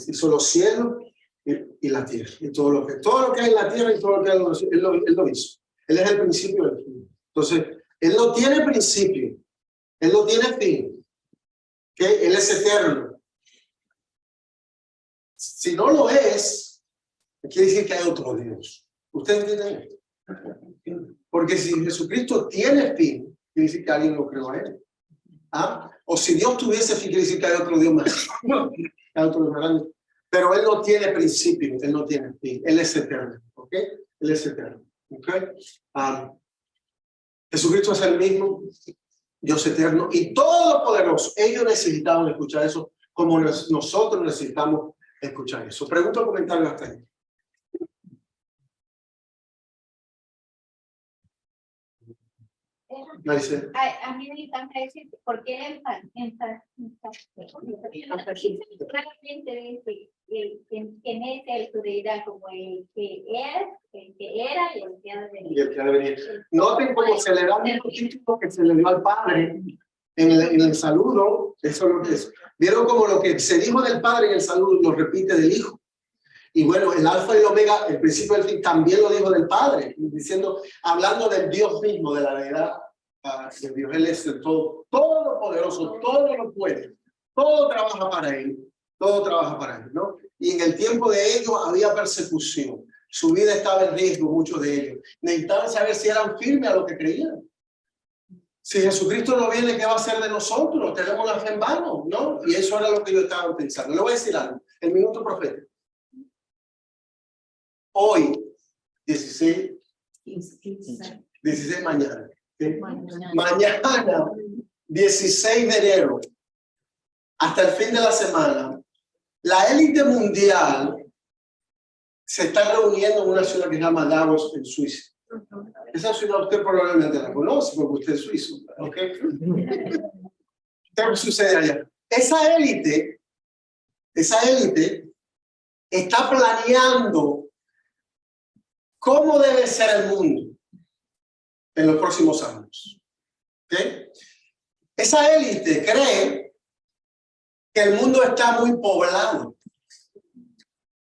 Hizo los cielos y la tierra, y todo lo que hay en la tierra y todo lo que hay en los cielos, él lo hizo. Él es el principio del fin. Entonces, Él no tiene principio, Él no tiene fin, ¿okay? Él es eterno. Si no lo es, quiere decir que hay otro Dios. ¿Ustedes entienden esto? Porque si Jesucristo tiene fin, quiere decir que alguien lo creó a Él. O si Dios tuviese fin, quiere decir que hay otro Dios más. Hay otro Dios más grande. Pero Él no tiene principio, Él no tiene fin, Él es eterno, ¿ok? Él es eterno, ¿ok? Jesucristo es el mismo Dios eterno y todopoderoso. Ellos necesitaban escuchar eso como nosotros necesitamos escuchar eso. Pregunta o comentario hasta ahí. A mí me encanta decir, ¿por qué claramente quién es el su deidad, como el que es, el que era y el que ha de venir? Y el que ha de venir. Noten cómo se le da el mismo título que se le dio al Padre en el saludo. Eso es lo que es. Vieron como lo que se dijo del Padre en el saludo lo repite del Hijo. Y bueno, el alfa y el omega, el principio y el fin, también lo dijo del Padre, diciendo, hablando del Dios mismo, de la deidad de Dios. Él es el todopoderoso, todo lo puede, todo trabaja para Él, ¿no? Y en el tiempo de ellos había persecución, su vida estaba en riesgo, muchos de ellos. Necesitaban saber si eran firmes a lo que creían. Si Jesucristo no viene, ¿qué va a hacer de nosotros? Tenemos la fe en vano, ¿no? Y eso era lo que yo estaba pensando. Le voy a decir algo, el minuto profético. Hoy, 16 mañana. Mañana, 16 de enero, hasta el fin de la semana, la élite mundial se está reuniendo en una ciudad que se llama Davos, en Suiza. Esa ciudad usted probablemente la conoce porque usted es suizo, ¿ok? ¿Qué sucede allá? Esa élite está planeando cómo debe ser el mundo en los próximos años. ¿Okay? Esa élite cree que el mundo está muy poblado.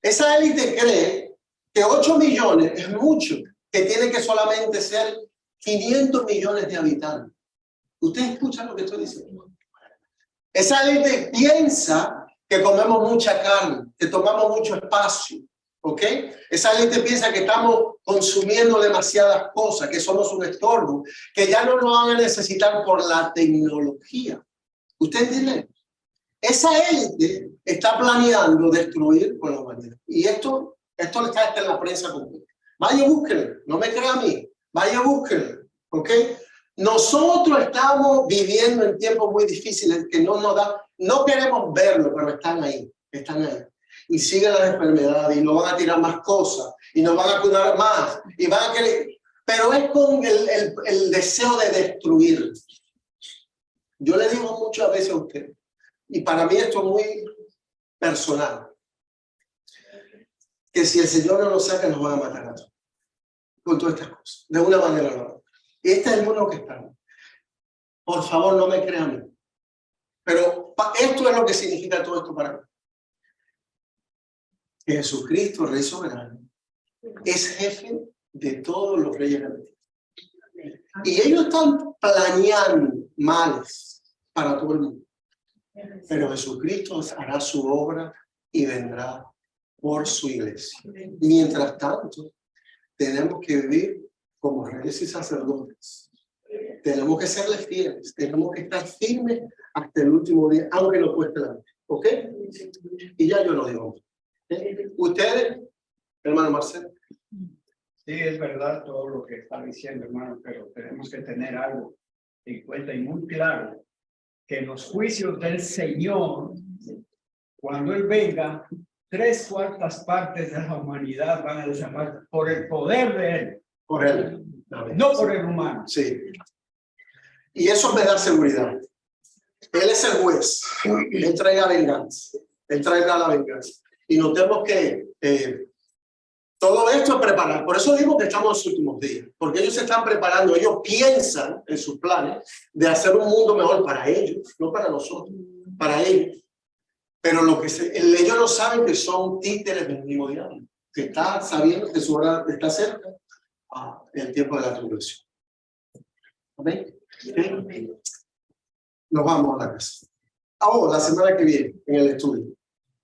Esa élite cree que 8 millones es mucho, que tiene que solamente ser 500 millones de habitantes. ¿Ustedes escuchan lo que estoy diciendo? Esa élite piensa que comemos mucha carne, que tomamos mucho espacio, ¿ok? Esa gente piensa que estamos consumiendo demasiadas cosas, que somos un estorbo, que ya no nos van a necesitar por la tecnología. ¿Usted entiende? Esa gente está planeando destruir con la humanidad. Y esto está en la prensa completa. Vaya, búsquenlo. No me crea a mí. Vaya, búsquenlo. ¿Ok? Nosotros estamos viviendo en tiempos muy difíciles que no nos da, no queremos verlo, pero están ahí, y siguen las enfermedades, y nos van a tirar más cosas, y nos van a cuidar más, y van a querer, pero es con el deseo de destruir. Yo le digo muchas veces a usted, y para mí esto es muy personal, que si el Señor no nos saca, nos van a matar a todos, con todas estas cosas, de una manera o de otra. Este es el mundo que estamos. Por favor, no me crean. Pero esto es lo que significa todo esto para mí. Jesucristo, Rey soberano, es jefe de todos los reyes de la tierra. Y ellos están planeando males para todo el mundo. Pero Jesucristo hará su obra y vendrá por su iglesia. Mientras tanto, tenemos que vivir como reyes y sacerdotes. Tenemos que serles fieles, tenemos que estar firmes hasta el último día, aunque nos cueste la vida. ¿Ok? Y ya yo lo digo. ¿Ustedes, hermano Marcelo? Sí, es verdad todo lo que está diciendo, hermano, pero tenemos que tener algo en cuenta y muy claro, que en los juicios del Señor, cuando Él venga, 3/4 partes de la humanidad van a desaparecer por el poder de Él. Por Él. No por el humano. Sí. Y eso me da seguridad. Él es el juez. Él traerá venganza. Él traerá la venganza. Y notemos que todo esto es preparar. Por eso digo que estamos en los últimos días. Porque ellos se están preparando. Ellos piensan en sus planes de hacer un mundo mejor para ellos, no para nosotros, para ellos. Pero ellos no saben que son títeres del mismo diablo, que está sabiendo que su hora está cerca, el tiempo de la tribulación. ¿Amén? ¿Sí? Nos vamos a la casa. La semana que viene, en el estudio.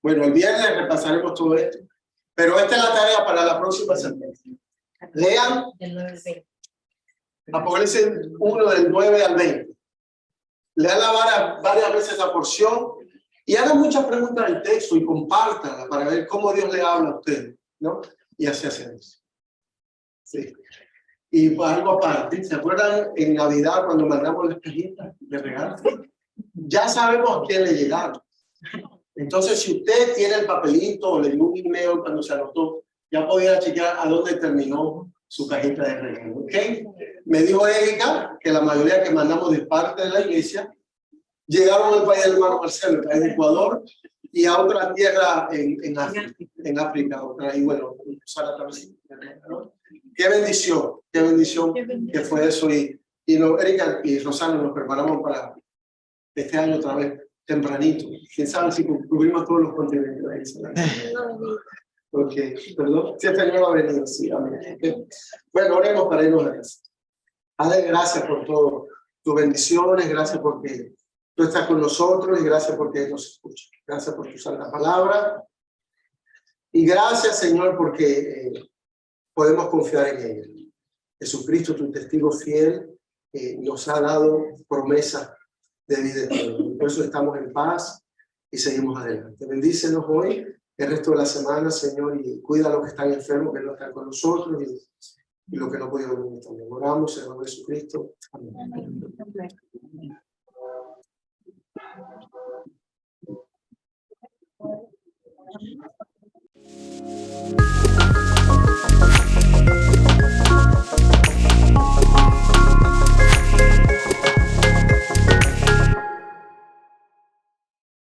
Bueno, el viernes repasaremos todo esto, pero esta es la tarea para la próxima semana. Lean Apocalipsis 1 del 9 al 20. Lean varias veces la porción y hagan muchas preguntas del texto y compártanla para ver cómo Dios le habla a ustedes, ¿no? Y así hacemos. Sí. Y pues algo aparte, ¿se acuerdan en Navidad cuando mandamos las cajitas de regalos? Ya sabemos quién le llegaron. Entonces, si usted tiene el papelito o le dio un email cuando se anotó, ya podía chequear a dónde terminó su cajita de regalo. ¿Ok? Me dijo Erika que la mayoría que mandamos de parte de la iglesia llegaron al país del hermano Marcelo, el país de Ecuador, y a otra tierra en África. Otra, y bueno, Sara también, ¿no? Qué bendición que fue eso. Y Erika y Rosana nos preparamos para este año otra vez, tempranito. ¿Quién sabe si cubrimos todos los continentes? Ok, perdón. Si este año va a venir, sí, amén. Okay. Bueno, oremos para irnos a casa. Padre, gracias por todo, tus bendiciones, gracias porque tú estás con nosotros y gracias porque nos escuchas. Gracias por tu santa palabra. Y gracias, Señor, porque podemos confiar en ella. Jesucristo, tu testigo fiel, nos ha dado promesas de vida eterna. Por eso estamos en paz y seguimos adelante. Bendícenos hoy, el resto de la semana, Señor, y cuida a los que están enfermos, que no están con nosotros, y los que no pudieron venir también. Oramos en el nombre de Jesucristo. Amén.